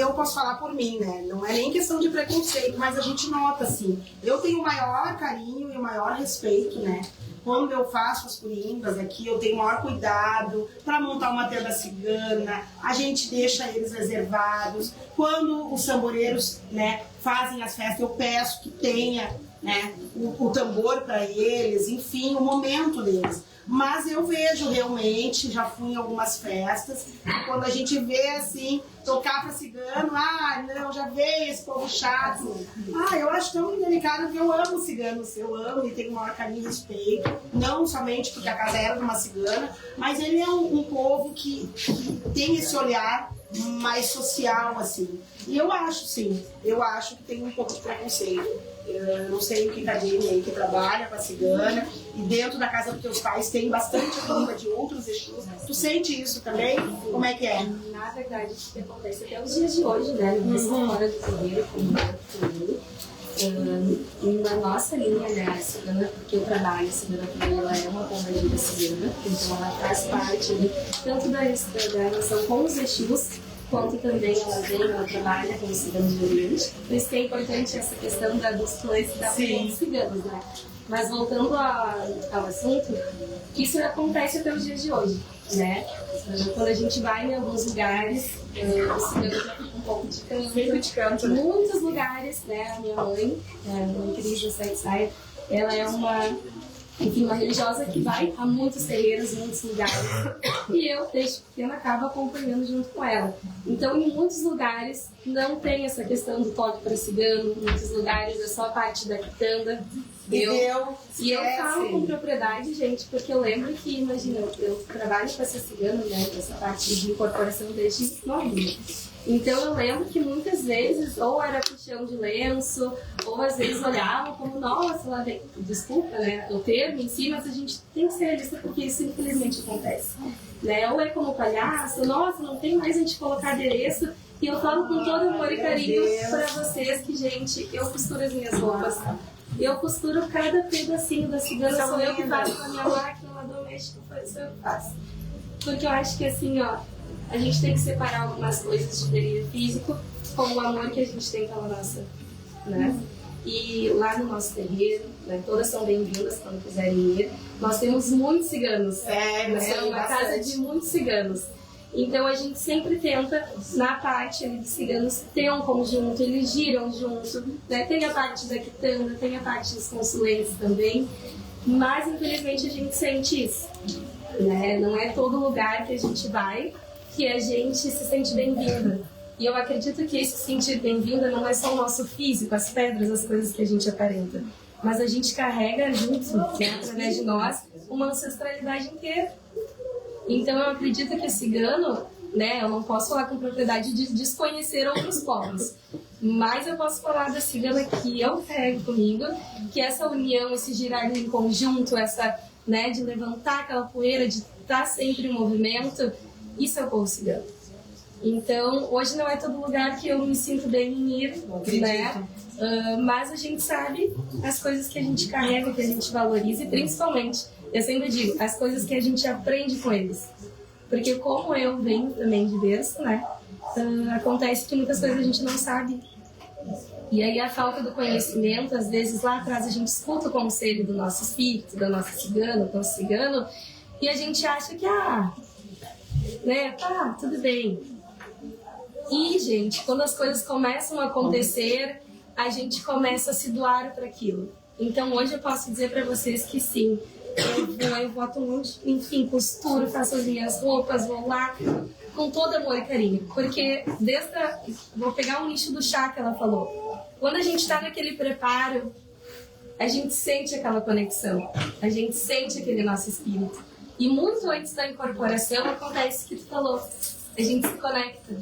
eu posso falar por mim, né? Não é nem questão de preconceito, mas a gente nota, assim. Eu tenho o maior carinho e o maior respeito, né? Quando eu faço as curimbas aqui, eu tenho o maior cuidado para montar uma tenda cigana, a gente deixa eles reservados. Quando os tamboreiros, né, fazem as festas, eu peço que tenha, né, o tambor para eles, enfim, o momento deles. Mas eu vejo realmente, já fui em algumas festas, e quando a gente vê assim, tocar para cigano, não, já veio esse povo chato. Eu acho tão delicado que eu amo ciganos, eu amo e tenho o maior carinho e respeito, não somente porque a casa era de uma cigana, mas ele é um povo que tem esse olhar mais social, assim. E eu acho, sim, que tem um pouco de preconceito. Eu não sei o que tá dele aí que trabalha com a cigana, e dentro da casa dos teus pais tem bastante clima de outros Exus. Tu sente isso também? Como é que é? Na verdade, o que acontece até os dias de hoje, né? Fora do terreiro, como na nossa linha, né, a cigana, porque eu trabalho, a cigana também, ela é uma pombagira cigana, então ela faz parte tanto da relação com os Exus, quanto também ela trabalha com os ciganos de Oriente. Por isso que é importante essa questão dos clãs da ciganos, né? Mas voltando ao assunto, isso acontece até os dias de hoje, né? Quando a gente vai em alguns lugares, os ciganos já ficam um pouco de canto. Muitos lugares, né? A minha mãe, a Cris Saia, ela é uma religiosa que vai a muitos terreiros, muitos lugares. E eu, desde pequena, acabo acompanhando junto com ela. Então, em muitos lugares, não tem essa questão do toque para cigano. Em muitos lugares, é só a parte da quitanda. E eu falo com propriedade, gente, porque eu lembro que, imagina, eu trabalho com essa cigana, né, com essa parte de incorporação desde novinha. Então eu lembro que muitas vezes, ou era puxão de lenço, ou às vezes olhavam como, nossa, lá vem. Desculpa, né, o termo em si, mas a gente tem que ser realista porque isso infelizmente acontece. Né? Ou é como palhaço, nossa, não tem mais a gente colocar adereço. E eu falo com todo amor e carinho para vocês que, gente, eu costuro as minhas roupas. Eu costuro cada pedacinho da cigana, sou eu que faço com a minha máquina lá doméstica, sou eu que faço. Porque eu acho que assim, ó, a gente tem que separar algumas coisas de delírio físico com o amor que a gente tem pela nossa, né? E lá no nosso terreiro, né, todas são bem-vindas quando quiserem ir. Nós temos muitos ciganos, né? Uma casa de muitos ciganos. Então a gente sempre tenta, na parte ali dos ciganos, ter um conjunto, eles giram junto, né? Tem a parte da quitanda, tem a parte dos consulentes também, mas infelizmente a gente sente isso, né? Não é todo lugar que a gente vai que a gente se sente bem-vinda. E eu acredito que esse sentir bem-vinda não é só o nosso físico, as pedras, as coisas que a gente aparenta, mas a gente carrega junto, né, através de nós, uma ancestralidade inteira. Então eu acredito que o cigano, né, eu não posso falar com propriedade de desconhecer outros povos, mas eu posso falar da cigana que eu carrego comigo, que essa união, esse girar em conjunto, essa, né, de levantar aquela poeira, de estar sempre em movimento, isso é o povo cigano. Então, hoje não é todo lugar que eu me sinto bem em ir, né? Mas a gente sabe as coisas que a gente carrega, que a gente valoriza e principalmente, eu sempre digo, as coisas que a gente aprende com eles. Porque como eu venho também de berço, né? Acontece que muitas coisas a gente não sabe. E aí a falta do conhecimento, às vezes lá atrás a gente escuta o conselho do nosso espírito, da nossa cigana, do nosso cigano, e a gente acha que, né, tá, tudo bem. E, gente, quando as coisas começam a acontecer, a gente começa a se doar para aquilo. Então, hoje eu posso dizer para vocês que sim, eu boto muito, enfim, costuro, faço as minhas roupas, vou lá com todo amor e carinho. Porque vou pegar um nicho do chá que ela falou. Quando a gente está naquele preparo, a gente sente aquela conexão, a gente sente aquele nosso espírito. E muito antes da incorporação acontece o que tu falou, a gente se conecta.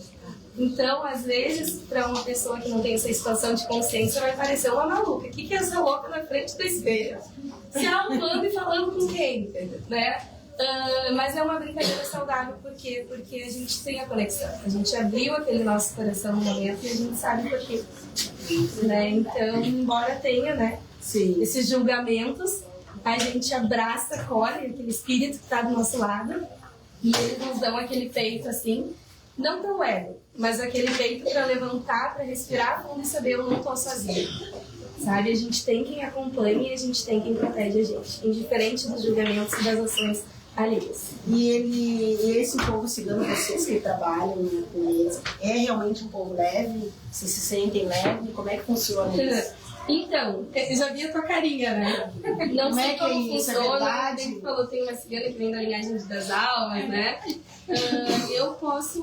Então, às vezes, para uma pessoa que não tem essa situação de consciência, vai parecer uma maluca. O que é essa louca na frente do espelho? Se arrumando e falando com quem? Né? Mas é uma brincadeira saudável, por quê? Porque a gente tem a conexão. A gente abriu aquele nosso coração no momento e a gente sabe por quê. Né? Então, embora tenha, né, esses julgamentos, a gente abraça, acolhe aquele espírito que está do nosso lado e eles nos dão aquele peito assim, não tão ego, mas aquele peito para levantar, para respirar fundo e saber eu não estou sozinha. Sabe? A gente tem quem acompanha e a gente tem quem protege a gente, indiferente dos julgamentos e das ações alheias. E esse povo cigano, vocês que trabalham, né, com eles, é realmente um povo leve? Vocês se sentem leve? Como é que funciona isso? Então, eu já vi a tua carinha, né? Não sei como funciona. Você falou, tem uma cigana que vem da linhagem das almas, né? Eu posso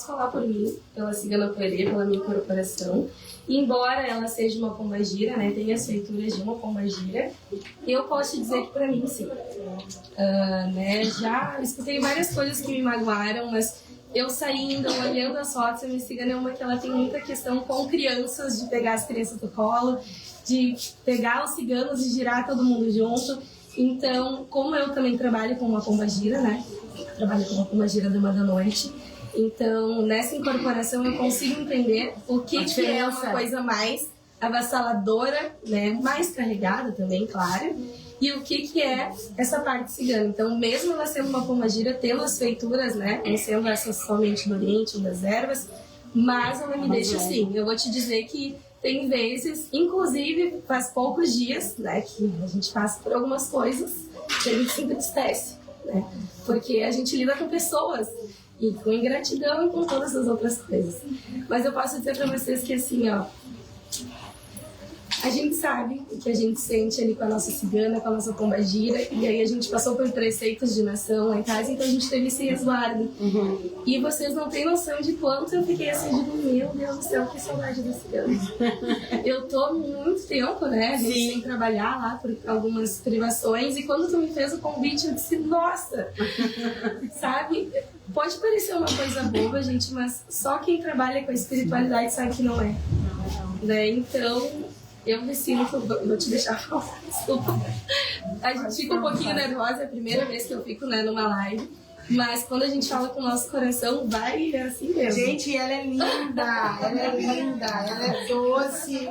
falar por mim, pela cigana poerê, pela minha incorporação. Embora ela seja uma pombagira, né? Tenha as feituras de uma pombagira, eu posso dizer que pra mim, sim. Né? Já escutei várias coisas que me magoaram, mas eu saindo, olhando as fotos, a minha cigana é uma que ela tem muita questão com crianças, de pegar as crianças do colo, de pegar os ciganos e girar todo mundo junto. Então, como eu também trabalho com uma pombagira, né? Trabalho com uma pombagira dama da noite. Então, nessa incorporação eu consigo entender o que é uma coisa mais avassaladora, né? Mais carregada também, claro. E o que é essa parte cigana. Então, mesmo ela sendo uma pombagira, tendo as feituras, né? Não sendo essas somente do Oriente ou das ervas, mas ela me deixa assim. Eu vou te dizer que tem vezes, inclusive faz poucos dias, né? Que a gente passa por algumas coisas que a gente se entristece, né? Porque a gente lida com pessoas. E com ingratidão e com todas as outras coisas. Mas eu posso dizer pra vocês que assim, ó, a gente sabe o que a gente sente ali com a nossa cigana, com a nossa pombagira, e aí a gente passou por preceitos de nação lá em casa, então a gente teve esse resguardo. E vocês não têm noção de quanto eu fiquei assim, digo, meu Deus do céu, que saudade da cigana. Eu tô muito tempo, né, a gente sem trabalhar lá por algumas privações, e quando tu me fez o convite, eu disse, nossa, sabe? Pode parecer uma coisa boba, gente, mas só quem trabalha com a espiritualidade sabe que não é. Né? Então, eu me sinto... Vou te deixar falar, desculpa. A gente fica um pouquinho nervosa, é a primeira vez que eu fico, né, numa live. Mas quando a gente fala com o nosso coração, vai assim mesmo. Gente, ela é linda, ela é doce.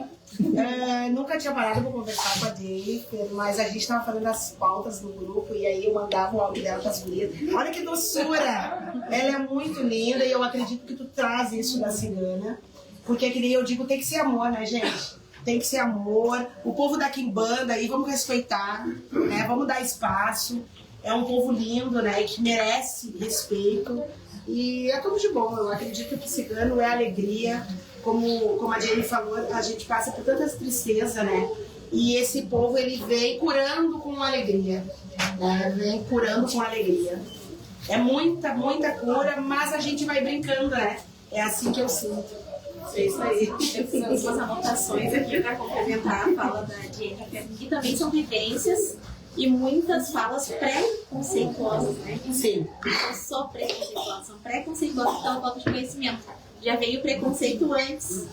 Nunca tinha parado pra conversar com a Jennifer, mas a gente tava fazendo as pautas no grupo e aí eu mandava o áudio dela pras gurias. Olha que doçura! Ela é muito linda e eu acredito que tu traz isso da cigana. Porque que nem eu digo, tem que ser amor, né, gente? Tem que ser amor. O povo da Quimbanda aí, vamos respeitar, né? Vamos dar espaço. É um povo lindo, né? E que merece respeito. E é tudo de bom. Eu acredito que cigano é alegria. Como a Jenny falou, a gente passa por tantas tristezas, né? E esse povo, ele vem curando com alegria. Né? Vem curando com alegria. É muita, muita cura, mas a gente vai brincando, né? É assim que eu sinto. É isso aí. Eu fiz algumas anotações aqui para complementar a fala da Jennifer, que também são vivências e muitas falas pré-conceituosas, né? Sim. Não só pré-conceituosas, são pré-conceituosas pela falta de conhecimento. Já veio o preconceito antes.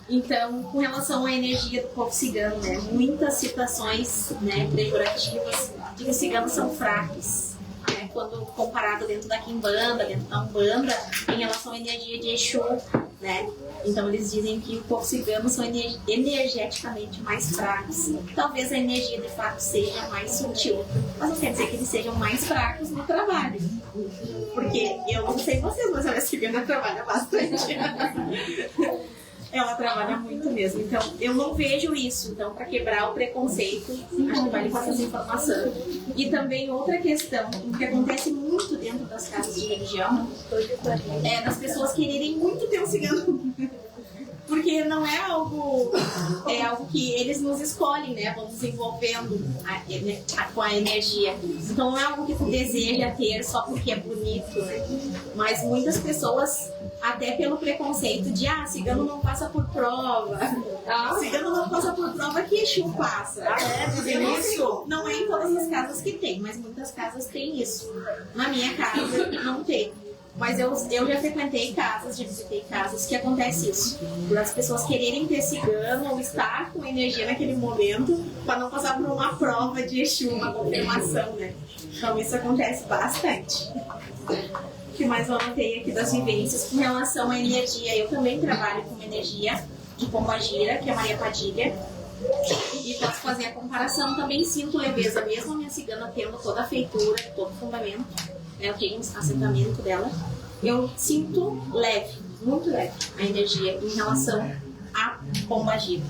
Então, com relação à energia do povo cigano, né? Muitas situações, né, pejorativas de que os ciganos são fracos. Né? Quando comparado dentro da Quimbanda, dentro da Umbanda, em relação à energia de Exu, né? Então eles dizem que o povo cigano são energeticamente mais fracos. Talvez a energia de fato seja mais sutil, mas não quer dizer que eles sejam mais fracos no trabalho. Porque eu não sei vocês, mas a minha cigana trabalha bastante. Ela trabalha muito mesmo. Então, eu não vejo isso. Então, para quebrar o preconceito, acho que vale passar essa informação. E também outra questão, o que acontece muito dentro das casas de religião, das pessoas quererem muito ter um cigano. Porque não é algo que eles nos escolhem, né? Vão desenvolvendo com a energia. Então não é algo que tu deseja ter só porque é bonito, né? Mas muitas pessoas, até pelo preconceito de cigano não passa por prova. Cigano não passa por prova que Exu passa. Isso não é em todas as casas que tem, mas muitas casas tem isso. Na minha casa não tem. Mas eu já frequentei casas, já visitei casas que acontece isso. Por as pessoas quererem ter cigano ou estar com energia naquele momento para não passar por uma prova de Exu, uma confirmação, né? Então isso acontece bastante. O que mais eu anotei aqui das vivências com relação à energia? Eu também trabalho com energia de Pombagira, que é Maria Padilha. E posso fazer a comparação, também sinto leveza, mesmo a minha cigana tendo toda a feitura, todo o fundamento. Eu tenho um assentamento dela, eu sinto leve, muito leve a energia em relação a Pombagira.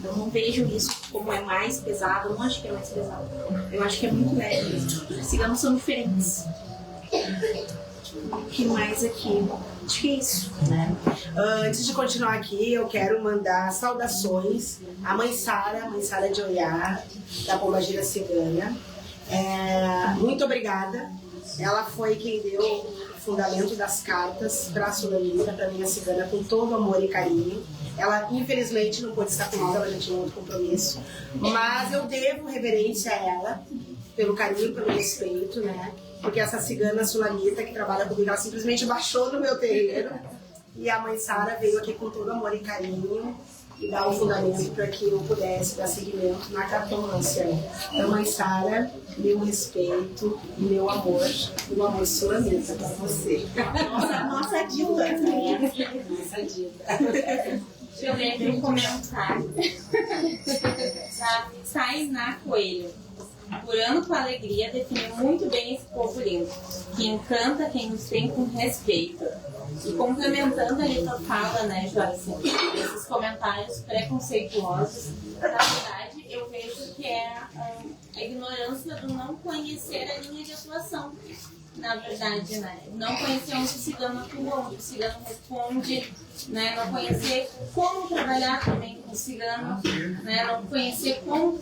Eu não vejo isso como é mais pesado, eu não acho que é mais pesado. Eu acho que é muito leve. Os ciganos são diferentes. O que mais aqui? Acho que é isso. Antes de continuar aqui, eu quero mandar saudações à mãe Sara de Oiá, da Pombagira Cigana. Muito obrigada. Ela foi quem deu o fundamento das cartas para a Sulamita, para minha cigana, com todo amor e carinho. Ela, infelizmente, não pôde estar comigo, ela já tinha outro compromisso. Mas eu devo reverência a ela, pelo carinho, pelo respeito, né? Porque essa cigana Sulamita que trabalha comigo, ela simplesmente baixou no meu terreiro. E a mãe Sara veio aqui com todo amor e carinho e dar o fundamento para que eu pudesse dar seguimento na cartomância. Então, mãe Sara, meu respeito e meu amor, o amor Sulamita para você. Nossa diva. Nossa diva. Deixa eu ler aqui um comentário. Sainá Coelho. Por ano com alegria, definiu muito bem esse povo lindo, que encanta quem nos tem com respeito. E complementando ali tua fala, né, Joyce, esses comentários preconceituosos, na verdade, eu vejo que é a ignorância do não conhecer a linha de atuação. Na verdade, né? Não conhecer onde o cigano atua, onde o cigano responde, né? Não conhecer como trabalhar também com o cigano, né? Não conhecer como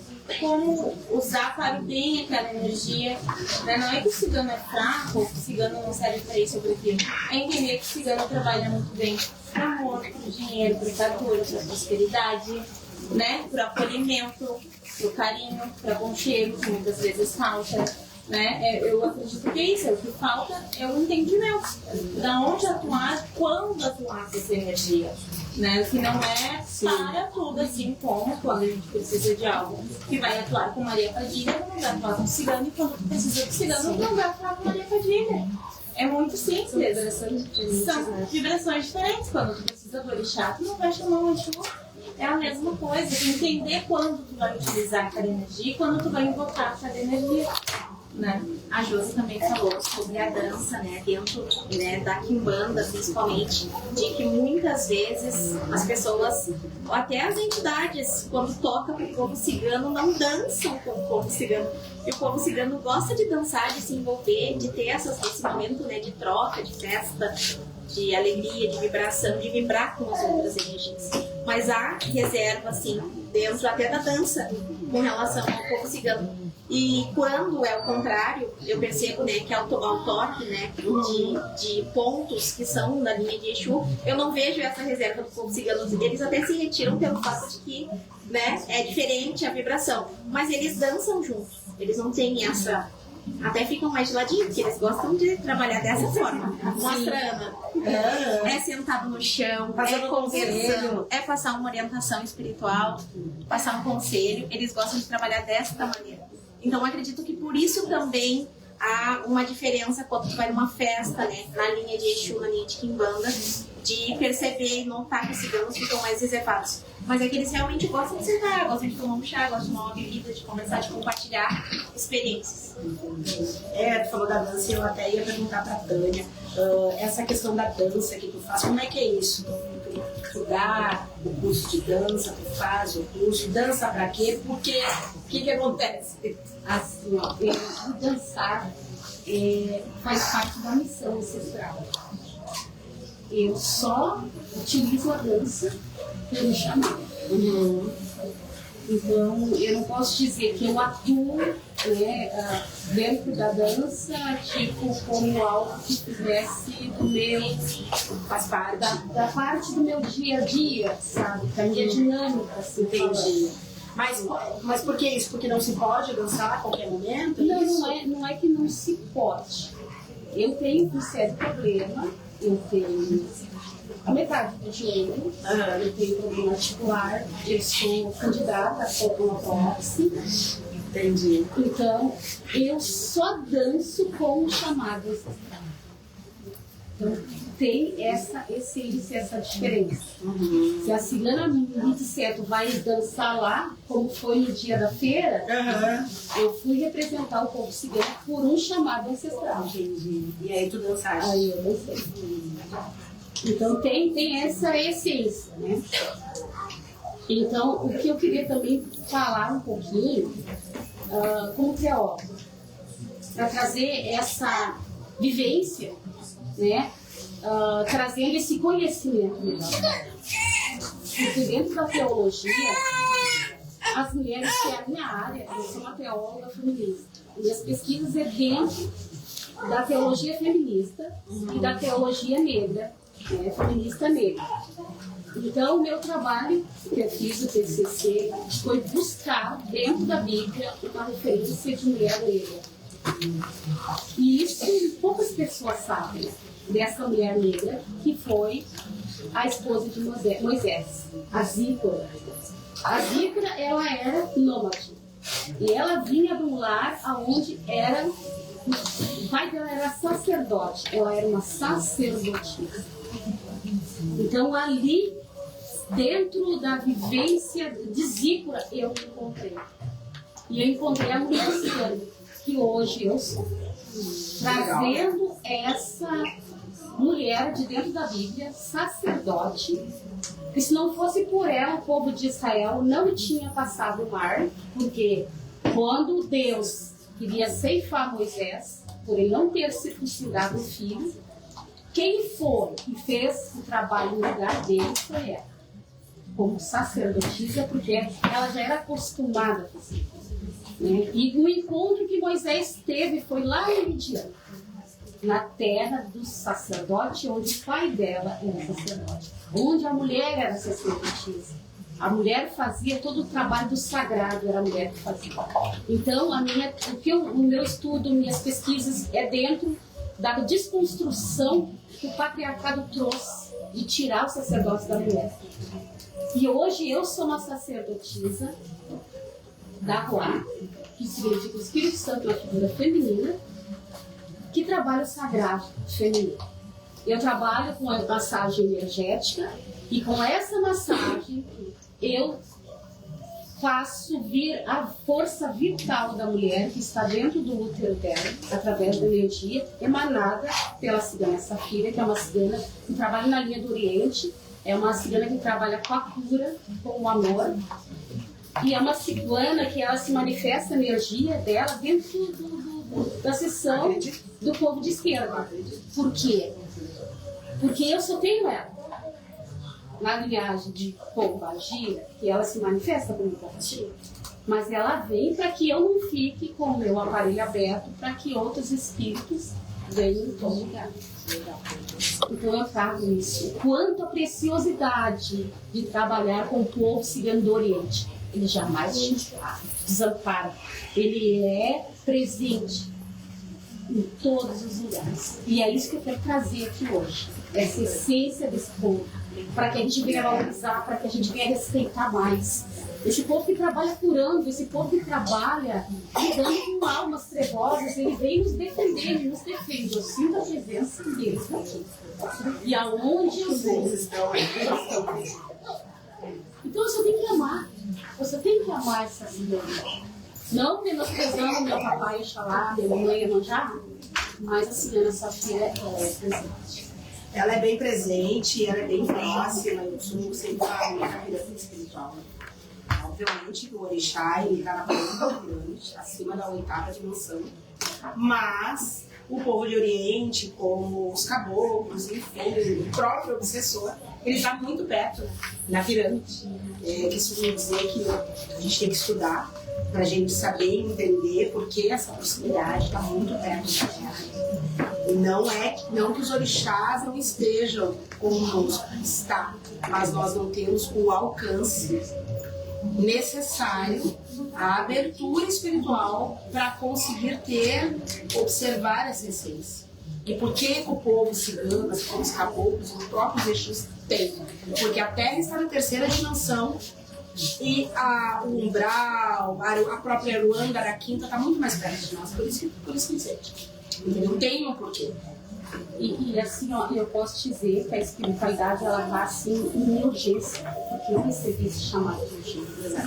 usar para o bem aquela energia, né? Não é que o cigano é fraco, ou que o cigano não serve para isso ou para aquilo. É entender que o cigano trabalha muito bem para amor, para dinheiro, para fartura, para prosperidade, né? Para acolhimento, para o carinho, para bom cheiro, que muitas vezes falta. Né? Eu acredito que é isso, o que falta é o entendimento da onde atuar, quando atuar com essa energia, né? Que não é para tudo, assim como quando a gente precisa de algo que vai atuar com Maria Padilha, não vai atuar com cigano, e quando precisa do cigano, não vai atuar com Maria Padilha. É muito simples, são vibrações diferentes. Quando tu precisa do orixá, tu não vai chamar o Exu. É a mesma coisa, tu entender quando tu vai utilizar aquela energia e quando tu vai invocar aquela energia. Né? A Josi também falou sobre a dança, né, dentro, né, da quimbanda, principalmente, de que muitas vezes as pessoas, ou até as entidades, quando tocam para o povo cigano, não dançam com o povo cigano. E o povo cigano gosta de dançar, de se envolver, de ter esse momento, né, de troca, de festa, de alegria, de vibração, de vibrar com as outras energias. Mas há reserva, assim, dentro até da dança, com relação ao povo cigano. E quando é o contrário, eu percebo, né, que ao toque, né, de pontos que são da linha de Exu, eu não vejo essa reserva do povo cigano. Eles até se retiram pelo fato de que, né, é diferente a vibração. Mas eles dançam juntos. Eles não têm essa... Até ficam mais de ladinho, porque eles gostam de trabalhar dessa forma. Mostra, Ana. É sentado no chão, é conversando, é passar uma orientação espiritual, passar um conselho. Eles gostam de trabalhar desta maneira. Então, eu acredito que por isso também há uma diferença quando tu vai numa festa, né, na linha de Exu, na linha de Quimbanda, de perceber e notar que os ciganos ficam mais reservados. Mas é que eles realmente gostam de sentar, gostam de tomar um chá, gostam de tomar uma bebida, de conversar, de compartilhar experiências. Tu falou da dança e eu até ia perguntar pra Tânia, essa questão da dança que tu faz, como é que é isso? Tu dá o curso de dança, tu faz o curso, dança pra quê? Porque o que acontece? Assim, ó, eu dançar faz parte da missão ancestral. Eu só utilizo a dança pelo chamado. Então, eu não posso dizer que eu atuo, né, dentro da dança, tipo, como algo que fizesse do meu, faz parte da parte do meu dia a dia, sabe? Da minha dinâmica, assim, Entendi. Mas por que isso? Porque não se pode dançar a qualquer momento? Não é que não se pode. Eu tenho um sério problema, eu tenho a metade do joelho, eu tenho problema articular, eu sou candidata a prótese. Entendi. Então, eu só danço com chamadas. Então, tem essa essência, essa diferença. Se a cigana me disser, tu vai dançar lá, como foi no dia da feira, eu fui representar o povo cigano por um chamado ancestral. Entendi. E aí tu dançaste? Aí eu dancei. Então tem essa essência, né? Então, o que eu queria também falar um pouquinho, como teóloga, para trazer essa vivência, né? Trazendo esse conhecimento melhor. Porque dentro da teologia, as mulheres, que é a minha área, eu sou uma teóloga feminista. Minhas pesquisas é dentro da teologia feminista e da teologia negra, né? Feminista negra. Então, o meu trabalho, que eu fiz o TCC, foi buscar dentro da Bíblia uma referência de mulher negra. E isso poucas pessoas sabem dessa mulher negra, que foi a esposa de Moisés, a Zípora. A Zípora, ela era nômade. E ela vinha de um lar onde o pai dela era sacerdote. Ela era uma sacerdotisa. Então, ali, dentro da vivência de Zípora, eu me encontrei. E eu encontrei a mulher cigana, que hoje eu sou. Trazendo essa mulher de dentro da Bíblia, sacerdote, que se não fosse por ela, o povo de Israel não tinha passado o mar, porque quando Deus queria ceifar Moisés, por ele não ter circuncidado o filho, quem foi que fez o trabalho no lugar dele foi ela, como sacerdotisa, porque ela já era acostumada a fazer. Né? E o encontro que Moisés teve foi lá em Midian, na terra do sacerdote, onde o pai dela era sacerdote, onde a mulher era sacerdotisa. A mulher fazia todo o trabalho do sagrado, era a mulher que fazia. Então, o meu estudo, minhas pesquisas é dentro da desconstrução que o patriarcado trouxe de tirar o sacerdócio da mulher. E hoje eu sou uma sacerdotisa da Ruá, que significa o Espírito Santo, uma figura feminina, que trabalha o sagrado feminino. Eu trabalho com a massagem energética e com essa massagem eu faço vir a força vital da mulher que está dentro do útero dela, através da energia emanada pela cigana Safira, que é uma cigana que trabalha na linha do Oriente, é uma cigana que trabalha com a cura, com o amor, e é uma cigana que ela se manifesta a energia dela dentro da sessão do povo de esquerda. Por quê? Porque eu só tenho ela na linhagem de pombagira, que ela se manifesta como pombagira, mas ela vem para que eu não fique com o meu aparelho aberto, para que outros espíritos venham em todo lugar. Então eu trago isso. Quanto a preciosidade de trabalhar com o povo cigano do Oriente. Ele jamais te desampara. Ele é presente em todos os lugares. E é isso que eu quero trazer aqui hoje. Essa essência desse povo. Para que a gente venha valorizar, para que a gente venha respeitar mais. Esse povo que trabalha curando, esse povo que trabalha lidando com almas trevosas, ele vem nos defender, ele nos defende. Eu sinto a presença deles aqui. E aonde eu vou, eles estão. Então você tem que amar. Você tem que amar essa cigana. Não menosprezando meu papai Oxalá, minha mamãe Iemanjá, mas a cigana Safira é presente. Ela é bem presente, ela é bem próxima. Eu costumo sempre falar minha carreira espiritual. Obviamente, o orixá está na primeira pirâmide, acima da 8ª dimensão. Mas o povo de Oriente, como os caboclos, enfim, o próprio obsessor, ele está muito perto, né, na pirâmide. Que isso quer dizer que a gente tem que estudar para a gente saber e entender por que essa proximidade está muito perto da Terra. E não que os orixás não estejam conosco, está, mas nós não temos o alcance necessário, a abertura espiritual para conseguir observar essa essência. E por que o povo cigano, os caboclos, os próprios Exus têm? Porque a Terra está na terceira dimensão e o umbral, a própria Aruanda, a quinta, está muito mais perto de nós. Por isso que sente. Não tem um porquê. E assim, ó, eu posso dizer que a espiritualidade, ela está assim em urgência, porque eu recebi esse chamado de urgência.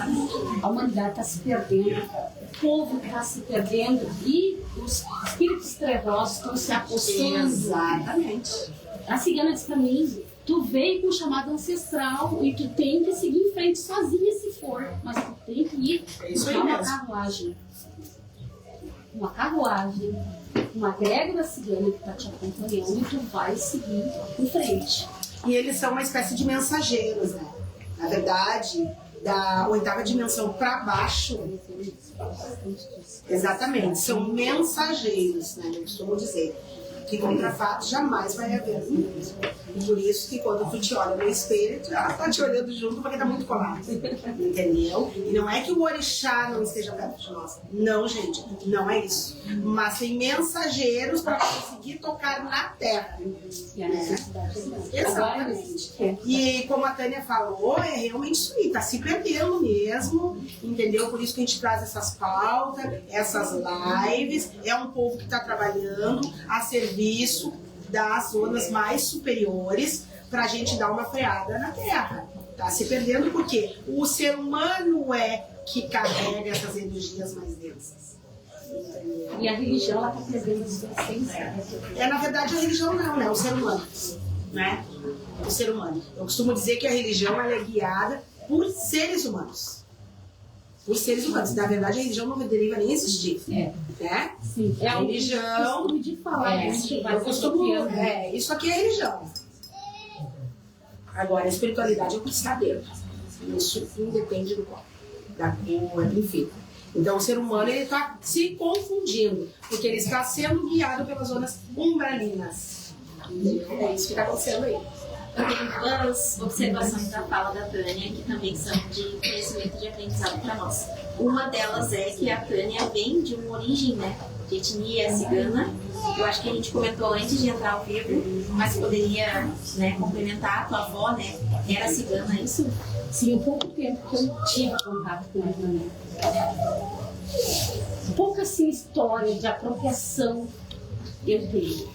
A humanidade está se perdendo, o povo está se perdendo e os espíritos trevosos estão se apostando. Exatamente. A cigana diz para mim, tu veio com o chamado ancestral e tu tem que seguir em frente sozinha se for, mas tu tem que ir buscar uma carruagem. Uma carruagem, uma egrégora cigana que está te acompanhando e tu vai seguir em frente. E eles são uma espécie de mensageiros, né? Na verdade, da 8ª dimensão para baixo, exatamente, são mensageiros, né? Eu costumo dizer que contra fatos jamais vai haver mesmo. E por isso que quando tu te olha no espelho, ela tá te olhando junto porque tá muito colado. Entendeu? E não é que o orixá não esteja perto de nós. Não, gente, não é isso. Mas tem mensageiros para conseguir tocar na terra. E a necessidade é exatamente. E como a Tânia falou, é realmente isso aí, tá se perdendo mesmo, entendeu? Por isso que a gente traz essas pautas, essas lives. É um povo que está trabalhando a serviço das zonas mais superiores para a gente dar uma freada na Terra. Tá se perdendo porque o ser humano é que carrega essas energias mais densas. E a religião, ela está perdendo a sua essência. Na verdade, a religião não, né? O ser humano. Né? O ser humano. Eu costumo dizer que a religião ela é guiada por seres humanos. Por seres humanos. Na verdade, a religião não deveria nem existir. Né? Sim. A religião. De falar, isso aqui é religião. Agora, a espiritualidade é o que está dentro. Isso independe do corpo, da cor, enfim. Então, o ser humano está se confundindo, porque ele está sendo guiado pelas zonas umbralinas. É isso que está acontecendo aí. Eu tenho duas observações da fala da Tânia, que também são de conhecimento de aprendizado para nós. Uma delas é que a Tânia vem de uma origem, né, de etnia cigana. Eu acho que a gente comentou antes de entrar ao vivo, mas poderia, né, complementar. A tua avó, né, era cigana, isso? Sim, um pouco tempo que eu tive contato com ela, né? Pouca assim, história de apropriação eu tenho.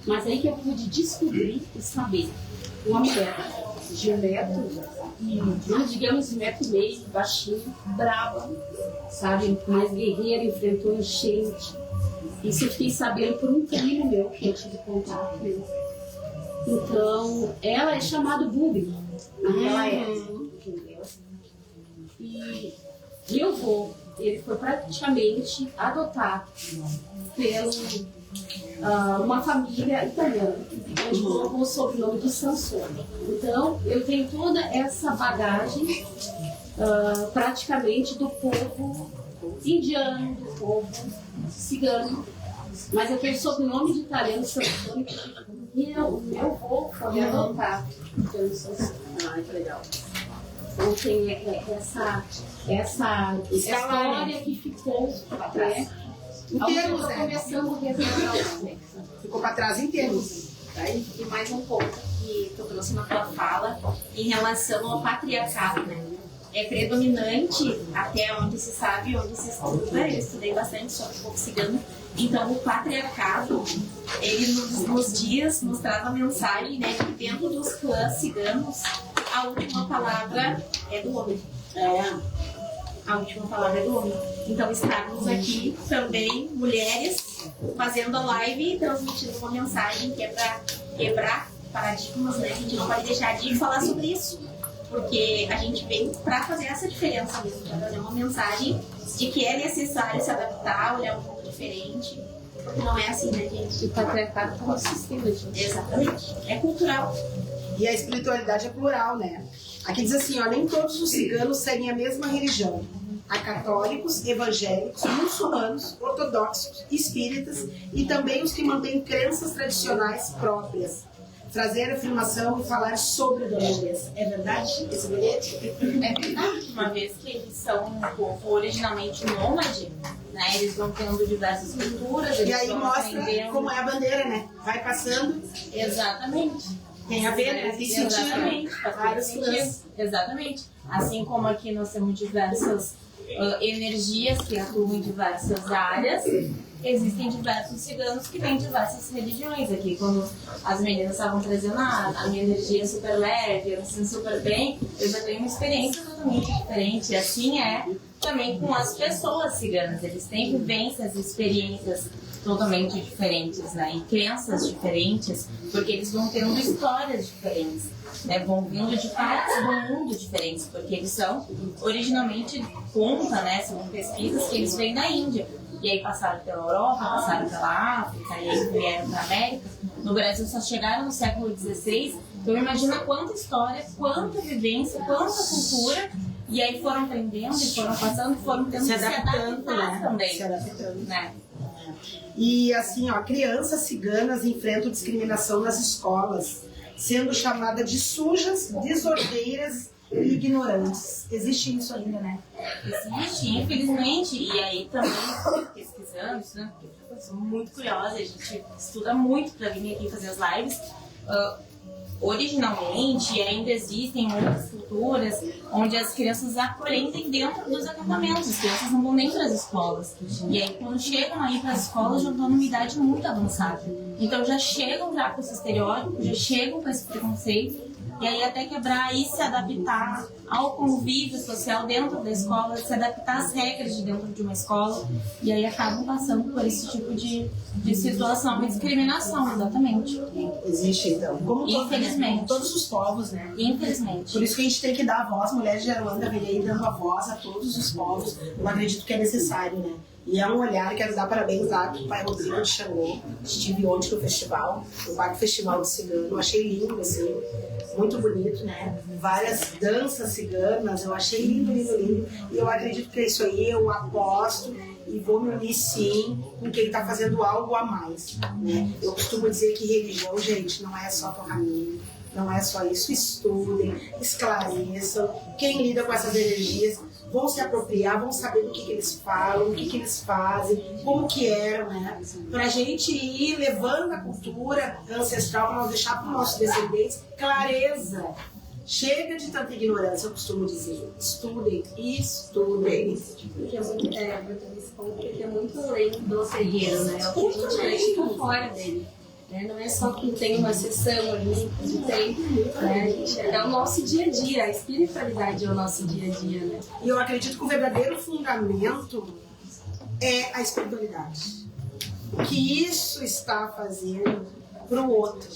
Mas aí que eu pude descobrir e saber. Uma mulher de 1 metro, digamos 1,5 metros, baixinho, brava, sabe? Mais guerreira, enfrentou enchente. Isso eu fiquei sabendo por um primo meu que eu tive contato com ele. Então, ela é chamada Bubi. Ela é. Entendeu? E meu avô, ele foi praticamente adotado pelo uma família italiana, onde colocou o sobrenome de Sansone. Então, eu tenho toda essa bagagem praticamente do povo indiano, do povo cigano, mas eu tenho o sobrenome de italiano Sansone, e o meu avô foi adotado pelo Sansone. Que legal. Então, tem essa história que ficou, né? Em termos, Ficou para trás em termos. E mais um ponto que tu trouxe na tua fala em relação ao patriarcado, né? É predominante, até onde se sabe, onde se estuda. Eu estudei bastante sobre o povo cigano. Então, o patriarcado, ele nos traz a mensagem, né, que dentro dos clãs ciganos, a última palavra é do homem. A última palavra é do homem. Então, estamos aqui também, mulheres, fazendo a live e transmitindo uma mensagem que é para quebrar paradigmas, né? A gente não pode deixar de falar sobre isso, porque a gente vem para fazer essa diferença mesmo, para trazer uma mensagem de que é necessário se adaptar, olhar um pouco diferente, porque não é assim, né, gente? O patriarcado está no sistema, gente. Exatamente. É cultural. E a espiritualidade é plural, né? Aqui diz assim, ó, nem todos os ciganos seguem a mesma religião. Há católicos, evangélicos, muçulmanos, ortodoxos, espíritas e também os que mantêm crenças tradicionais próprias. Trazer afirmação e falar sobre a Dolores. É verdade esse bilhete? É verdade, uma vez que eles são um povo originalmente nômade, né? Eles vão tendo diversas culturas, eles E aí vão mostra aprendendo. como é a bandeira, né? Vai passando, Exatamente. tem a ver, né? Tem sentido. Exatamente, faz todo Vários sentido. planos. Exatamente. Assim como aqui nós temos diversas energias que atuam em diversas áreas, existem diversos ciganos que têm diversas religiões. Aqui, quando as meninas estavam trazendo a minha energia é super leve, eu me sinto super bem, eu já tenho uma experiência totalmente diferente. E assim é também com as pessoas ciganas. Eles têm vivências e experiências totalmente diferentes, né? E crenças diferentes, porque eles vão tendo histórias diferentes, né? Vão vindo de partes do mundo diferentes, porque eles são originalmente, conta, né? São pesquisas que eles vêm da Índia. E aí passaram pela Europa, passaram pela África, e aí vieram para a América. No Brasil só chegaram no século XVI. Então imagina quanta história, quanta vivência, quanta cultura. E aí foram aprendendo e foram passando, foram tendo Se que se adaptando, adaptar né? também. Se adaptando. Né? E assim, ó, crianças ciganas enfrentam discriminação nas escolas, sendo chamadas de sujas, desordeiras e ignorantes. Existe isso ainda, né? Existe, infelizmente. E aí também, pesquisando, né? Porque eu sou muito curiosa, a gente estuda muito para vir aqui fazer as lives. Originalmente, ainda existem muitas culturas onde as crianças aprendem dentro dos acampamentos. As crianças não vão nem para as escolas. E aí, quando chegam aí para as escolas, já estão numa idade muito avançada. Então, já chegam já com esse estereótipo, já chegam com esse preconceito. E aí, até quebrar e se adaptar ao convívio social dentro da escola, se adaptar às regras de dentro de uma escola. E aí, acabam passando por esse tipo de situação e discriminação, exatamente. Existe, então. Como Infelizmente. todos os povos, né? Infelizmente. Por isso que a gente tem que dar a voz, Mulheres de Aruanda vem aí dando a voz a todos os povos. Eu acredito que é necessário, né? E é um olhar, quero dar parabéns lá pro pai Rodrigo de Xangô. Estive ontem no festival, no quarto festival de cigano. Eu achei lindo, assim, muito bonito, né? Várias danças ciganas, eu achei lindo, lindo, lindo. E eu acredito que é isso aí, eu aposto e vou me unir sim com quem está fazendo algo a mais, né? Eu costumo dizer que religião, gente, não é só caminho. Não é só isso, estudem, esclareçam. Quem lida com essas energias vão se apropriar, vão saber do que eles falam, o que eles fazem, como que eram, né? Pra gente ir levando a cultura ancestral para nós deixar para os nossos descendentes clareza. Chega de tanta ignorância, eu costumo dizer. Estudem, estudem. Porque é muito, esse ponto, porque é muito além do terreiro, né? É o que a gente deixa fora dele. Não é só que tem uma sessão ali, que tem, né? É o nosso dia a dia, a espiritualidade é o nosso dia a dia, né? E eu acredito que o verdadeiro fundamento é a espiritualidade. O que isso está fazendo para o outro,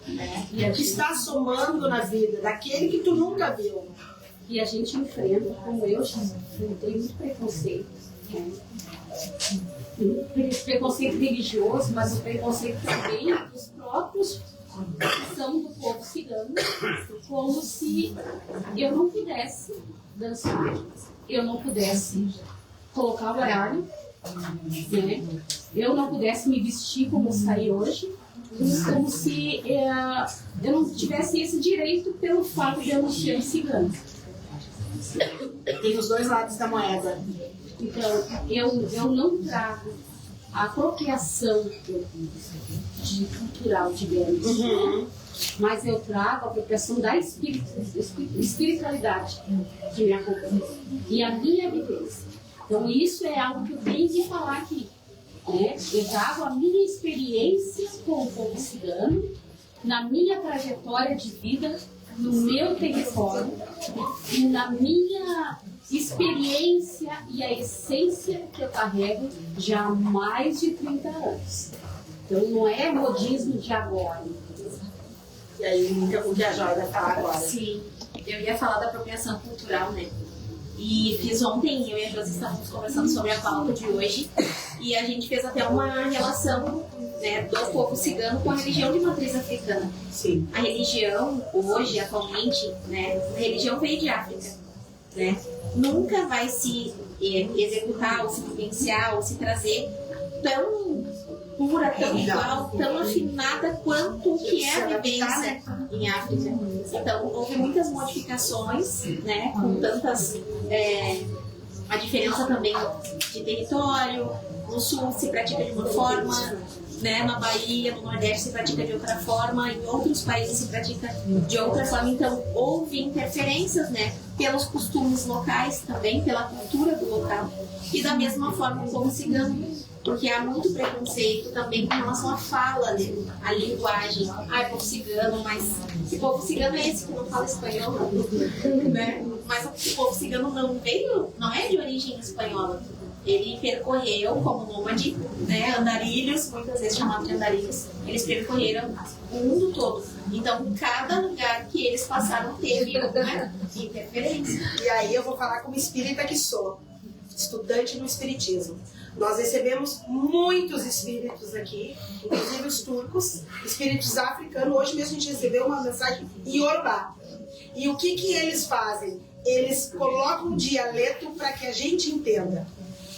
né? E o que está somando na vida daquele que tu nunca viu. E a gente enfrenta, como eu já enfrentei, muito preconceito, né? Preconceito religioso, mas o preconceito também dos próprios que são do povo cigano, como se eu não pudesse dançar, eu não pudesse colocar o horário, né? Eu não pudesse me vestir como saí hoje, como se eu não tivesse esse direito pelo fato de eu não ser cigano. Tem os dois lados da moeda. Então, eu não trago a apropriação de cultural, digamos, mas eu trago a apropriação da espiritualidade que me acompanha e a minha vivência. Então, isso é algo que eu tenho que falar aqui, né? Eu trago a minha experiência com o povo cigano, na minha trajetória de vida, no meu território e na minha experiência e a essência que eu carrego já há mais de 30 anos. Então não é modismo de agora. E aí, o que a Joia vai falar agora? Sim, eu ia falar da apropriação cultural, né? E fiz ontem, eu e a Josi estávamos conversando sobre a pauta de hoje, e a gente fez até uma relação, né, do povo cigano com a religião de matriz africana. Sim. A religião, hoje, atualmente, né, a religião veio de África, né? Nunca vai se executar, ou se vivenciar, ou se trazer tão pura, tão igual, tão afinada quanto o que é a vivência em África. Então, houve muitas modificações, né, com tantas... a diferença também de território, no sul se pratica de uma forma, né, na Bahia, no Nordeste se pratica de outra forma, em outros países se pratica de outra forma. Então, houve interferências, né, pelos costumes locais também, pela cultura do local. E da mesma forma o povo cigano, porque há muito preconceito também com relação à fala, né, a linguagem. Ah, povo cigano, mas o povo cigano é esse que não fala espanhol, né? Mas o povo cigano não é de origem espanhola. Ele percorreu como nômade, né, andarilhos, muitas vezes chamados de andarilhos, eles percorreram o mundo todo. Então, cada lugar que eles passaram teve uma interferência. E aí eu vou falar como espírita que sou, estudante do espiritismo. Nós recebemos muitos espíritos aqui, inclusive os turcos, espíritos africanos. Hoje mesmo a gente recebeu uma mensagem em Yorubá. E o que eles fazem? Eles colocam um dialeto para que a gente entenda.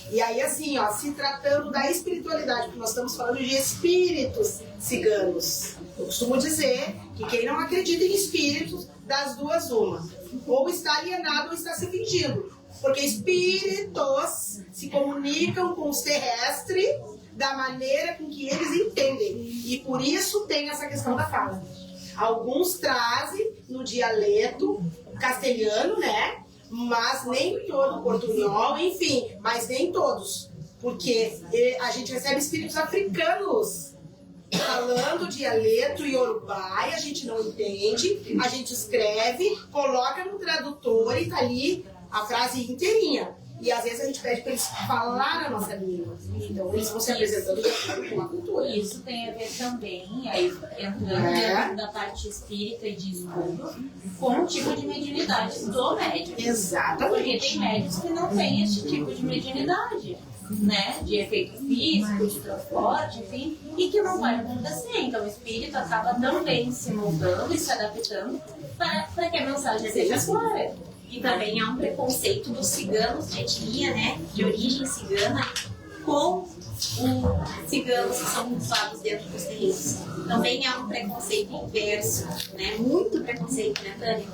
E aí, assim, ó, se tratando da espiritualidade, porque nós estamos falando de espíritos ciganos. Eu costumo dizer que quem não acredita em espíritos, das duas uma. Ou está alienado ou está se fingindo. Porque espíritos se comunicam com os terrestres da maneira com que eles entendem. E por isso tem essa questão da fala. Alguns trazem no dialeto castelhano, né? Mas nem todo portunhol, enfim, mas nem todos. Porque a gente recebe espíritos africanos falando dialeto iorubá e a gente não entende, a gente escreve, coloca no tradutor e tá ali a frase inteirinha. E às vezes a gente pede para eles falar a nossa língua. Então eles vão se apresentando de acordo com a cultura. Isso tem a ver também, aí entrando dentro da parte espírita e de estudo, com o tipo de mediunidade do médium. Exatamente. Porque tem médiums que não têm esse tipo de mediunidade, né? De efeito físico, de transporte, enfim, e que não vai acontecer. Então o espírito acaba também se moldando e se adaptando para que a mensagem seja clara. E também há um preconceito dos ciganos de etnia, né, de origem cigana, com os ciganos que são cultuados dentro dos terreiros. Também há um preconceito inverso, né, muito preconceito, né, Tânia?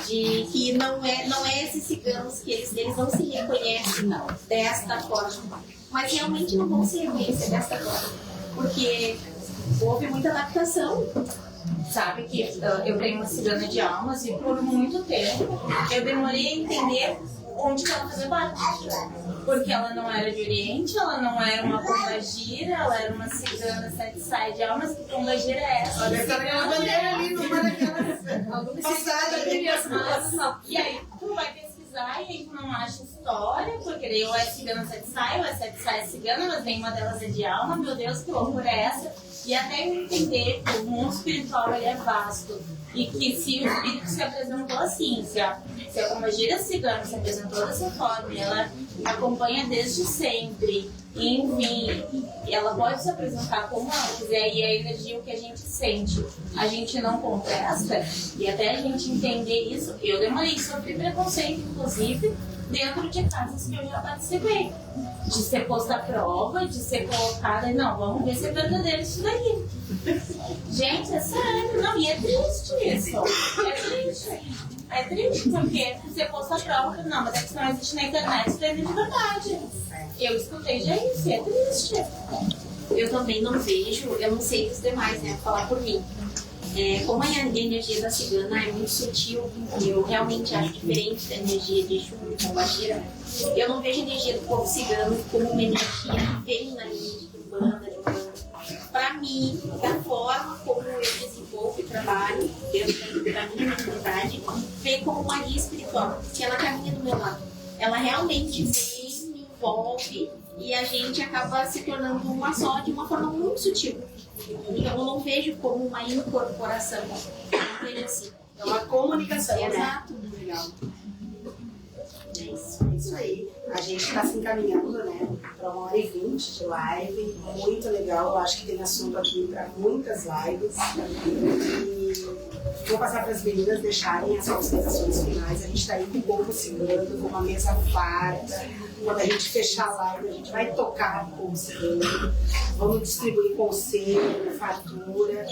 De que não é esses ciganos que eles não se reconhecem desta forma. Mas realmente não vão se reconhecer desta forma, porque houve muita adaptação. Sabe que eu tenho uma cigana de almas e por muito tempo eu demorei a entender onde que ela fazia parte. Porque ela não era de Oriente, ela não era uma pombagira, ela era uma cigana sete sai de almas. Que pombagira é essa? Olha aquela bandeira ali, numa daquelas passadas ali. E aí tu vai pesquisar e aí tu não acha história, porque daí ou é cigana sete sai, ou é sete sai cigana, mas nenhuma delas é de alma. Meu Deus, que loucura é essa? E até entender que o mundo espiritual ele é vasto e que se o espírito se apresentou assim, se a pombagira cigana se apresentou dessa forma e ela acompanha desde sempre, enfim, ela pode se apresentar como ela quiser e a energia o que a gente sente, a gente não contesta e até a gente entender isso, eu demorei, sofri preconceito inclusive dentro de casas que eu já participei. De ser posta à prova, de ser colocada, não, vamos ver se é verdadeiro isso daí. Gente, é sério, não, e é triste isso. É triste. É triste porque ser posta à prova, não, mas é que isso não existe na internet, isso é de verdade. Eu escutei já isso, é triste. Eu também não vejo, eu não sei dos demais, né, falar por mim. Como a energia da cigana é muito sutil, eu realmente acho diferente da energia de Exu e pombagira. Eu não vejo a energia do povo cigano como uma energia que vem na linha de Umbanda, Para mim, da forma como eu desenvolvo e trabalho dentro da minha comunidade, vem como uma guia espiritual, que ela caminha do meu lado. Ela realmente vem, me envolve e a gente acaba se tornando uma só de uma forma muito sutil. Então eu não vejo como uma incorporação, eu não vejo assim. É uma comunicação, Exato. né? Legal. É isso aí. A gente está se encaminhando, né, para 1h20 de live. Muito legal. Eu acho que tem assunto aqui para muitas lives. E vou passar para as meninas deixarem as considerações finais. A gente está aí com o povo cigano, com uma mesa farta. Quando a gente fechar a live, a gente vai tocar o povo cigano. Vamos distribuir conselho, fartura.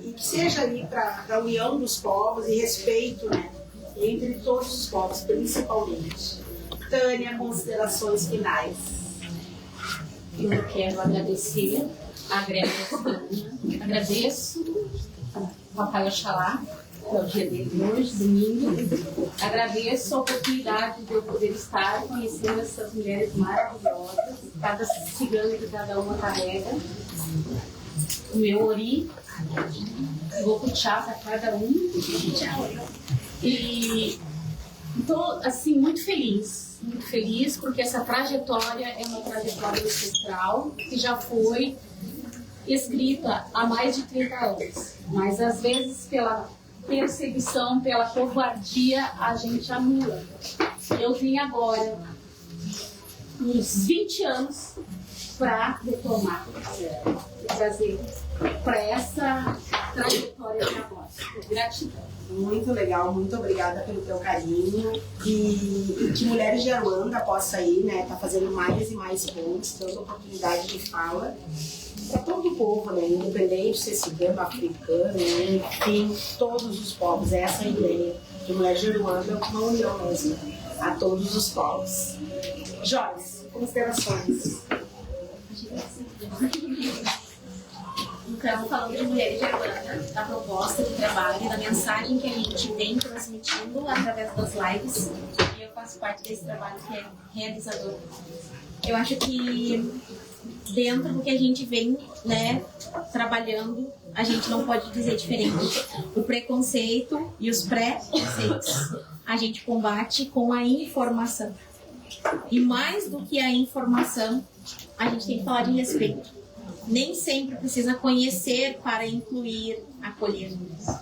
E que seja ali para a união dos povos e respeito, né, entre todos os povos, principalmente. Tânia, considerações finais. Eu quero agradecer a Greve Tânia. Agradeço ao Papai Oxalá, que é o dia dele hoje, domingo. Agradeço a oportunidade de eu poder estar conhecendo essas mulheres maravilhosas, cada cigano que cada uma carrega. O meu ori, vou puxar para cada um. E estou assim, muito feliz porque essa trajetória é uma trajetória ancestral que já foi escrita há mais de 30 anos, mas às vezes pela perseguição, pela covardia, a gente anula. Eu vim agora, uns 20 anos, para retomar e trazer para essa trajetória de agora. Gratidão. Muito legal, muito obrigada pelo teu carinho. E que Mulheres de Aruanda possa aí, né, tá fazendo mais e mais pontos, dando oportunidade de fala para todo o povo, né, independente de ser cigano, africano, enfim, todos os povos. Essa é a ideia de Mulheres de Aruanda, uma união mesmo a todos os povos. Joyce, considerações. Então, falando de Mulheres de Aruanda, da proposta de trabalho, da mensagem que a gente vem transmitindo através das lives, e eu faço parte desse trabalho que é realizador. Eu acho que dentro do que a gente vem, né, trabalhando, a gente não pode dizer diferente. O preconceito e os pré-conceitos a gente combate com a informação. E mais do que a informação, a gente tem que falar de respeito. Nem sempre precisa conhecer para incluir, acolher,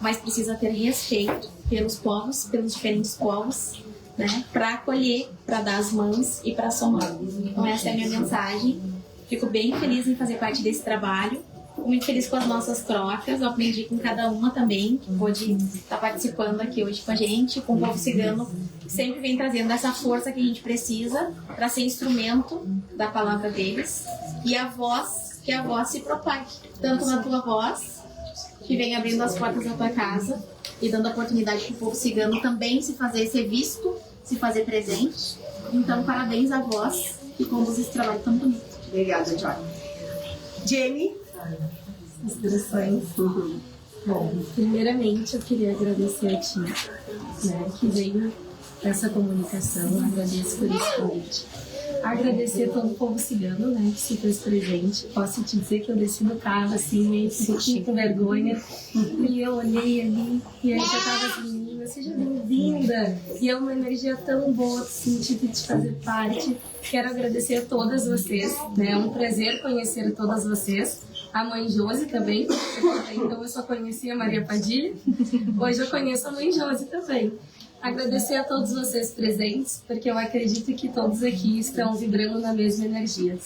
mas precisa ter respeito pelos povos, pelos diferentes povos, né, para acolher, para dar as mãos e para somar. Então essa é a minha mensagem. Fico bem feliz em fazer parte desse trabalho. Fico muito feliz com as nossas trocas. Eu aprendi com cada uma também, que pôde estar participando aqui hoje com a gente, com o povo cigano, que sempre vem trazendo essa força que a gente precisa para ser instrumento da palavra deles. E a voz, que a voz se propague, tanto na tua voz, que vem abrindo as portas da tua casa e dando a oportunidade para o povo cigano também se fazer, ser visto, se fazer presente. Então, parabéns à voz que conduz esse trabalho tão bonito. Obrigada, Joy. Jenny? Considerações. Bom, primeiramente eu queria agradecer a ti, né, que veio essa comunicação. Agradeço por esse convite. Agradecer a todo o povo cigano, né, que se fez presente. Posso te dizer que eu desci do carro assim, meio que com vergonha. E eu olhei ali e aí já tava as meninas, seja bem-vinda. E é uma energia tão boa, sentido de fazer parte. Quero agradecer a todas vocês, né, é um prazer conhecer todas vocês. A mãe Josi também, então eu só conhecia a Maria Padilha. Hoje eu conheço a mãe Josi também. Agradecer a todos vocês presentes, porque eu acredito que todos aqui estão vibrando na mesma energia,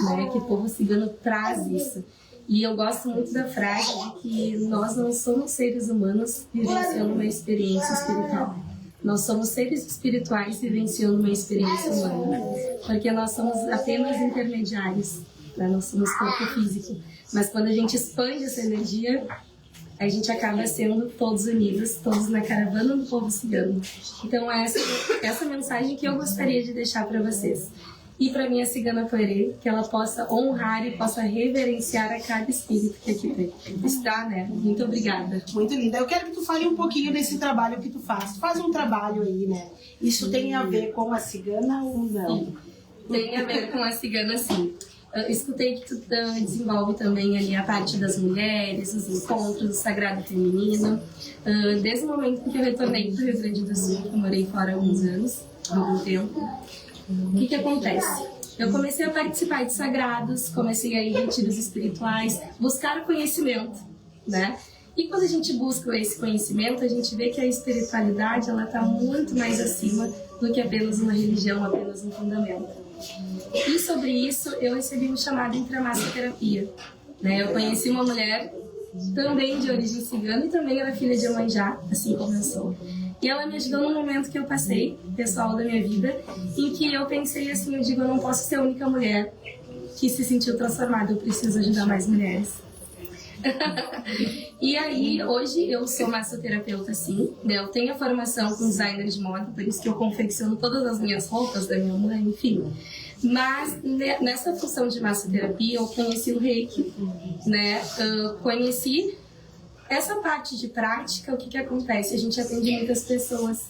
né? Que o povo cigano traz isso. E eu gosto muito da frase de que nós não somos seres humanos vivenciando uma experiência espiritual. Nós somos seres espirituais vivenciando uma experiência humana, porque nós somos apenas intermediários, né? Nós somos corpo físico. Mas quando a gente expande essa energia, a gente acaba sendo todos unidos, todos na caravana do povo cigano. Então essa mensagem que eu gostaria de deixar para vocês. E para minha cigana Poerê, que ela possa honrar e possa reverenciar a cada espírito que aqui está, né? Muito obrigada. Muito linda. Eu quero que tu fale um pouquinho desse trabalho que tu faz. Tu faz um trabalho aí, né? Isso tem a ver com a cigana ou não? Tem a ver com a cigana, sim. Eu escutei que tu desenvolve também ali a parte das mulheres, os encontros do sagrado feminino. Desde o momento que eu retornei para o Rio Grande do Sul, que eu morei fora há alguns anos, há algum tempo, o que acontece? Eu comecei a participar de sagrados, comecei a ir em retiros espirituais, buscar o conhecimento, né? E quando a gente busca esse conhecimento, a gente vê que a espiritualidade ela está muito mais acima do que apenas uma religião, apenas um fundamento. E sobre isso, eu recebi um chamado para a massoterapia. Né? Eu conheci uma mulher também de origem cigana e também era filha de Iemanjá, assim como eu sou. E ela me ajudou num momento que eu passei, pessoal da minha vida, em que eu pensei assim, eu digo, eu não posso ser a única mulher que se sentiu transformada, eu preciso ajudar mais mulheres. E aí, hoje eu sou massoterapeuta, sim, né? Eu tenho a formação com designer de moda, por isso que eu confecciono todas as minhas roupas da minha mãe, enfim. Mas nessa função de massoterapia eu conheci o Reiki, né? Eu conheci essa parte de prática. O que acontece? A gente atende muitas pessoas.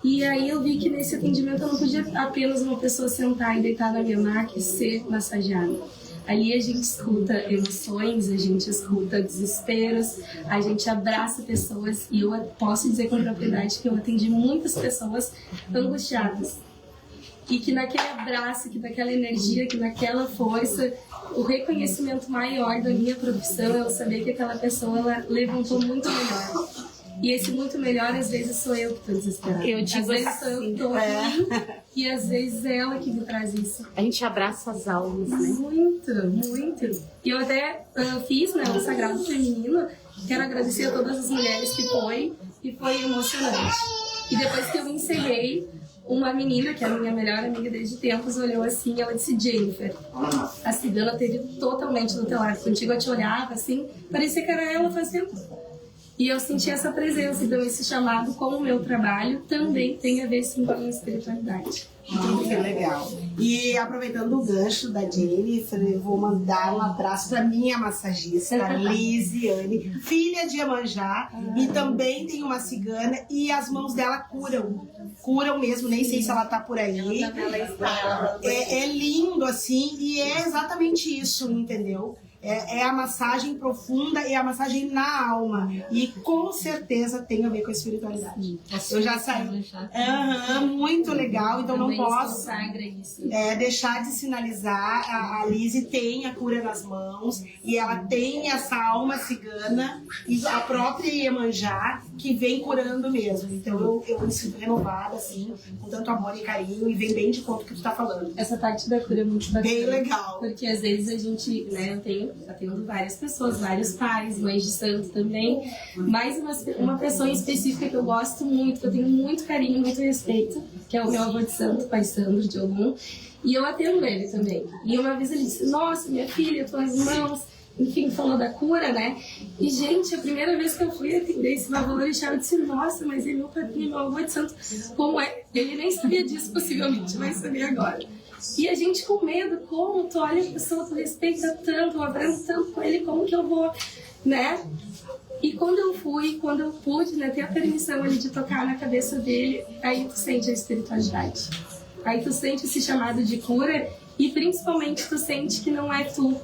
E aí eu vi que nesse atendimento eu não podia apenas uma pessoa sentar e deitar na minha maca e ser massageada. Ali a gente escuta emoções, a gente escuta desesperos, a gente abraça pessoas e eu posso dizer com propriedade que eu atendi muitas pessoas angustiadas. E que naquele abraço, que naquela energia, que naquela força, o reconhecimento maior da minha profissão é eu saber que aquela pessoa ela levantou muito melhor. E esse muito melhor, às vezes, sou eu que estou desesperada. Às vezes sou eu que estou ruim, e às vezes é ela que me traz isso. A gente abraça as almas, né? Muito, muito. E eu até fiz, né, o Sagrado Feminino. Quero agradecer a todas as mulheres que foi, e foi emocionante. E depois que eu encerrei, uma menina, que é a minha melhor amiga desde tempos, olhou assim e ela disse, Jennifer, a cigana teve totalmente do teu lado. Contigo eu te olhava assim, parecia que era ela faz tempo. E eu senti essa presença, então esse chamado com o meu trabalho também tem a ver sim com a minha espiritualidade. Que legal. E aproveitando o gancho da Jennifer, eu vou mandar um abraço para minha massagista, Lisiane, filha de Iemanjá, e também tem uma cigana, e as mãos dela curam mesmo, nem sei se ela tá por aí. É lindo assim, e é exatamente isso, entendeu? É a massagem profunda e a massagem na alma. E com certeza tem a ver com a espiritualidade. Eu já saí. Muito legal, então não posso deixar de sinalizar. A Lise tem a cura nas mãos e ela tem essa alma cigana e a própria Iemanjá que vem curando mesmo. Então eu me sinto renovada, assim, com tanto amor e carinho, e vem bem de conta que tu tá falando. Essa parte da cura é muito bacana. Bem legal. Porque às vezes a gente, né, eu atendo várias pessoas, vários pais, mães de santo também, mas uma pessoa em específica que eu gosto muito, que eu tenho muito carinho, muito respeito, que é o meu avô de santo, pai Sandro de Ogum, e eu atendo ele também. E uma vez ele disse, nossa, minha filha, tuas mãos, enfim, falou da cura, né? E, gente, a primeira vez que eu fui atender esse meu avô, eu disse, nossa, mas ele é meu padrinho, meu avô de santo, como é? Ele nem sabia disso, possivelmente, vai saber agora. E a gente com medo, como tu olha a pessoa, tu respeita tanto, eu aprendo tanto com ele, como que eu vou, né? E quando eu pude, né, ter a permissão ali de tocar na cabeça dele, aí tu sente a espiritualidade. Aí tu sente esse chamado de cura e principalmente tu sente que não é tu,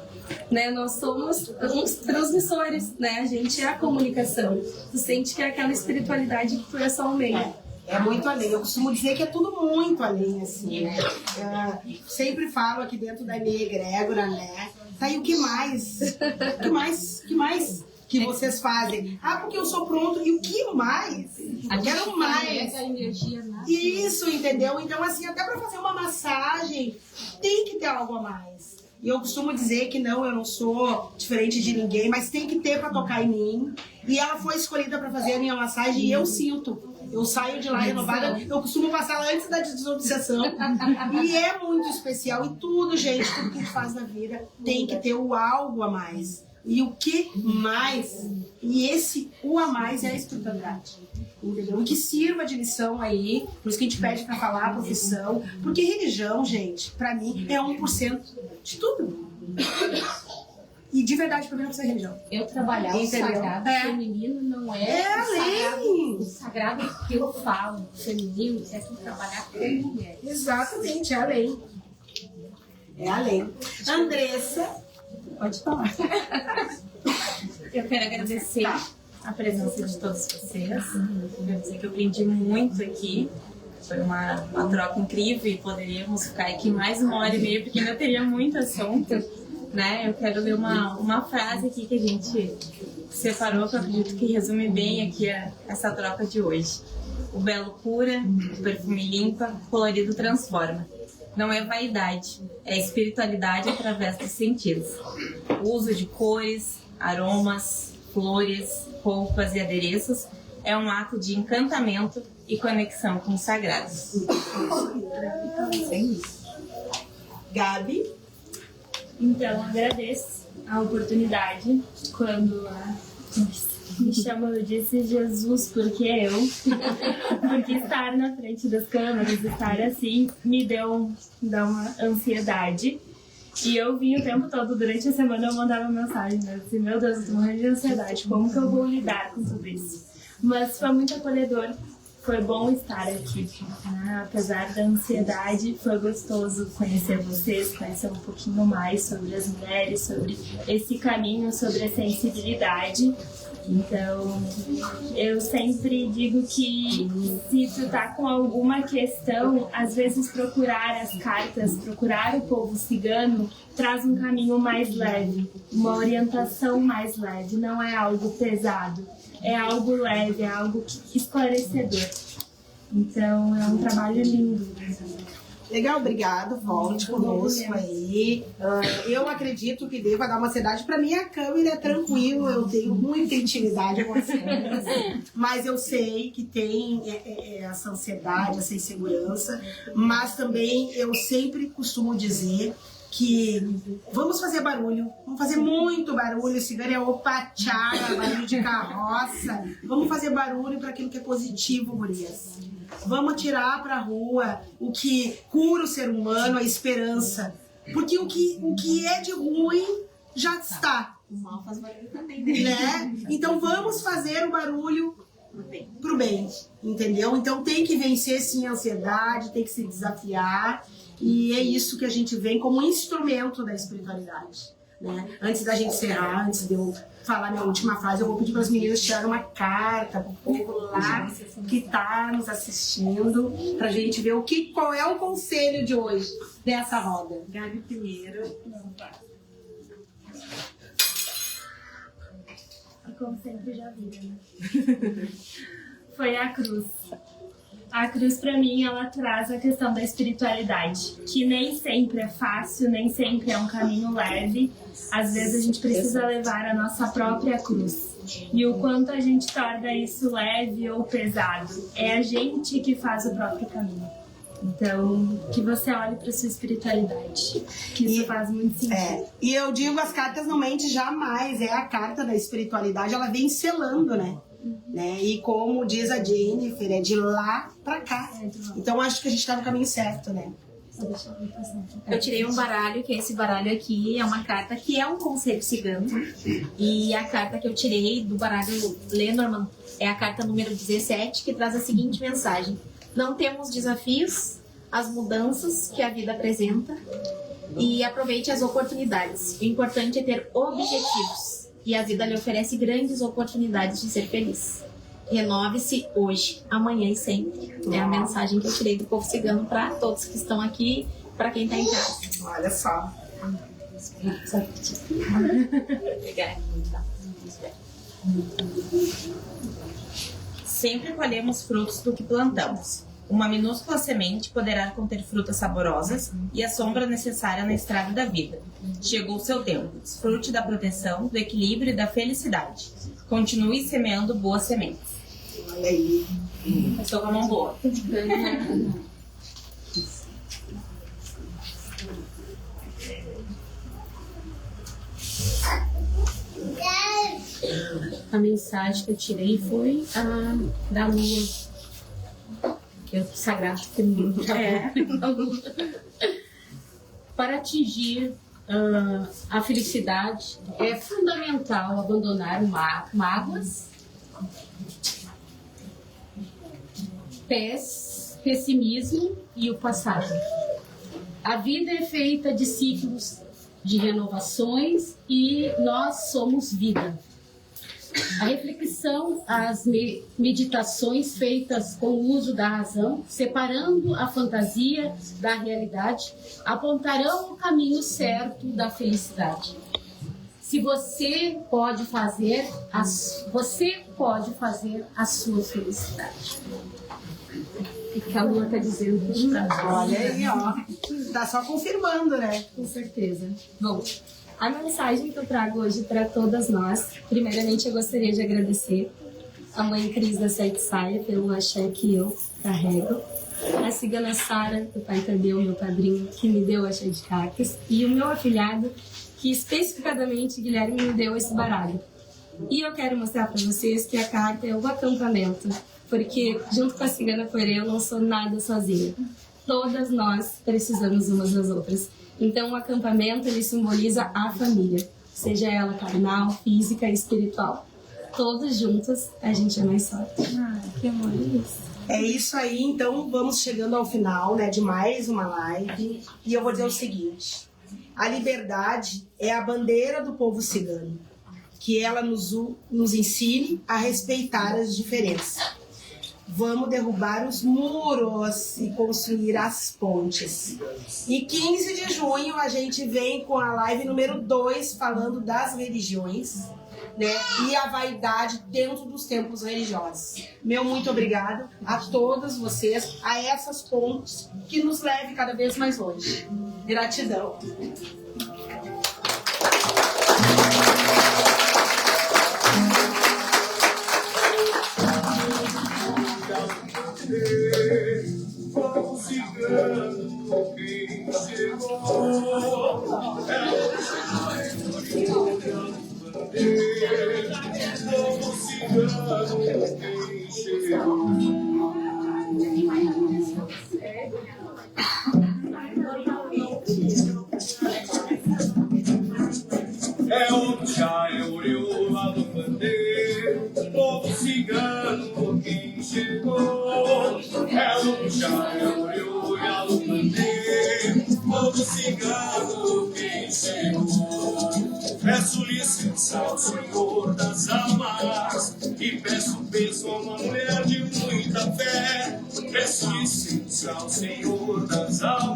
né? Nós somos uns transmissores, né? A gente é a comunicação. Tu sente que é aquela espiritualidade que tu é só o meio. É muito além. Eu costumo dizer que é tudo muito além, assim, né? Sempre falo aqui dentro da minha egrégora, né? Tá aí o que mais? O que mais que vocês fazem? Porque eu sou pronto. E o que mais? Eu quero mais. A energia Isso, entendeu? Então, assim, até pra fazer uma massagem, tem que ter algo a mais. E eu costumo dizer que não, eu não sou diferente de ninguém, mas tem que ter pra tocar em mim. E ela foi escolhida pra fazer a minha massagem e eu sinto. Eu saio de lá renovada, eu costumo passar lá antes da desobsessão. E é muito especial. E tudo, gente, tudo que a gente faz na vida tem que ter o algo a mais. E o que mais? E o a mais é a espiritualidade. Entendeu? E que sirva de lição aí, por isso que a gente pede pra falar a profissão. Porque religião, gente, pra mim, é 1% de tudo. E de verdade, pra mim, não precisa de religião. Eu trabalhar o sagrado feminino não é além. O sagrado que eu falo feminino é tu trabalhar com mulher. Exatamente, é além. É além. Andressa, pode falar. Eu quero agradecer a presença de todos vocês. Quero dizer que eu aprendi muito aqui. Foi uma troca incrível e poderíamos ficar aqui mais 1h30 porque ainda teria muito assunto. Né? Eu quero ler uma frase aqui que a gente separou, que eu acredito que resume bem aqui essa troca de hoje. O belo cura, o perfume limpa, o colorido transforma. Não é vaidade, é espiritualidade através dos sentidos. O uso de cores, aromas, flores, roupas e adereços é um ato de encantamento e conexão com o sagrado. Gabi? Então, agradeço a oportunidade quando me chamam, eu disse Jesus, porque eu. Porque estar na frente das câmeras, estar assim, dá uma ansiedade. E eu vim o tempo todo, durante a semana eu mandava mensagem, né? Assim, meu Deus, eu tô morrendo de ansiedade, como que eu vou lidar com tudo isso? Mas foi muito acolhedor, foi bom estar aqui, né? Apesar da ansiedade, foi gostoso conhecer vocês, conhecer um pouquinho mais sobre as mulheres, sobre esse caminho, sobre a sensibilidade. Então, eu sempre digo que se tu tá com alguma questão, às vezes procurar as cartas, procurar o povo cigano, traz um caminho mais leve, uma orientação mais leve, não é algo pesado, é algo leve, é algo esclarecedor. Então, é um trabalho lindo. Legal, obrigado. Volte conosco aí. Eu acredito que deva dar uma ansiedade. Pra mim, a câmera é tranquilo, eu tenho muita intimidade com as câmeras. Mas eu sei que tem essa ansiedade, essa insegurança. Mas também eu sempre costumo dizer que vamos fazer barulho, vamos fazer muito barulho. Cigano é opachara, barulho de carroça. Vamos fazer barulho para aquilo que é positivo, gurias. Vamos tirar para a rua o que cura o ser humano, a esperança. Porque o que é de ruim já está. O mal faz barulho também, né? Então vamos fazer o barulho pro bem, entendeu? Então tem que vencer sim a ansiedade, tem que se desafiar. E é isso que a gente vem como instrumento da espiritualidade. Né? Antes da gente encerrar, antes de eu falar minha última frase, eu vou pedir para as meninas tirarem uma carta para o povo lá que está nos assistindo, para a gente ver qual é o conselho de hoje dessa roda. Gabi primeiro. E como sempre já vi, né? Foi a cruz. A cruz, para mim, ela traz a questão da espiritualidade, que nem sempre é fácil, nem sempre é um caminho leve. Às vezes a gente precisa levar a nossa própria cruz. E o quanto a gente torna isso leve ou pesado, é a gente que faz o próprio caminho. Então, que você olhe para sua espiritualidade, que isso faz muito sentido. E eu digo, as cartas não mentem jamais, é a carta da espiritualidade, ela vem selando, né? E como diz a Jennifer, é de lá pra cá. Então acho que a gente tá no caminho certo, né? Eu tirei um baralho, que é esse baralho aqui, é uma carta que é um conselho cigano. E a carta que eu tirei do baralho Lenormand é a carta número 17, que traz a seguinte mensagem: não temos desafios, as mudanças que a vida apresenta, e aproveite as oportunidades. O importante é ter objetivos. E a vida lhe oferece grandes oportunidades de ser feliz. Renove-se hoje, amanhã e sempre. É a mensagem que eu tirei do povo cigano para todos que estão aqui, para quem está em casa. Olha só. Obrigada. Sempre colhemos frutos do que plantamos. Uma minúscula semente poderá conter frutas saborosas e a sombra necessária na estrada da vida. Chegou o seu tempo. Desfrute da proteção, do equilíbrio e da felicidade. Continue semeando boas sementes. Olha aí. Eu estou com a mão boa. A mensagem que eu tirei foi a da lua. Que é o sagrado feminino. Para atingir a felicidade, é fundamental abandonar mágoas, pessimismo e o passado. A vida é feita de ciclos de renovações e nós somos vida. A reflexão, as meditações feitas com o uso da razão, separando a fantasia da realidade, apontarão o caminho certo da felicidade. Se você pode fazer a sua felicidade. O que a Lua tá dizendo? Olha aí, ó. Tá só confirmando, né? Com certeza. Bom, a mensagem que eu trago hoje para todas nós, primeiramente eu gostaria de agradecer a mãe Cris da Sete Saia pelo axé que eu carrego, a cigana Sara, do pai Tadeu, meu padrinho, que me deu o axé de cartas, e o meu afilhado, que especificadamente Guilherme me deu esse baralho. E eu quero mostrar para vocês que a carta é o acampamento, porque junto com a cigana Poeira eu não sou nada sozinha. Todas nós precisamos umas das outras. Então o acampamento ele simboliza a família, seja ela carnal, física e espiritual. Todos juntos a gente é mais forte. Que amor isso. É isso aí, então vamos chegando ao final, né, de mais uma live. E eu vou dizer o seguinte: a liberdade é a bandeira do povo cigano. Que ela nos ensine a respeitar as diferenças. Vamos derrubar os muros e construir as pontes. E 15 de junho a gente vem com a live número 2 falando das religiões, né? E a vaidade dentro dos templos religiosos. Meu muito obrigado a todas vocês, a essas pontes que nos levem cada vez mais longe. Gratidão. Povo cigano, quem chegou povo cigano, quem chegou. É o chá, é o rio lá do pandeiro, povo cigano, quem chegou. É o chá, é o rio lá do pandeiro, povo cigano, quem chegou. Peço licença ao Senhor das almas e peço bênção a uma mulher de muita fé. Peço licença ao Senhor das almas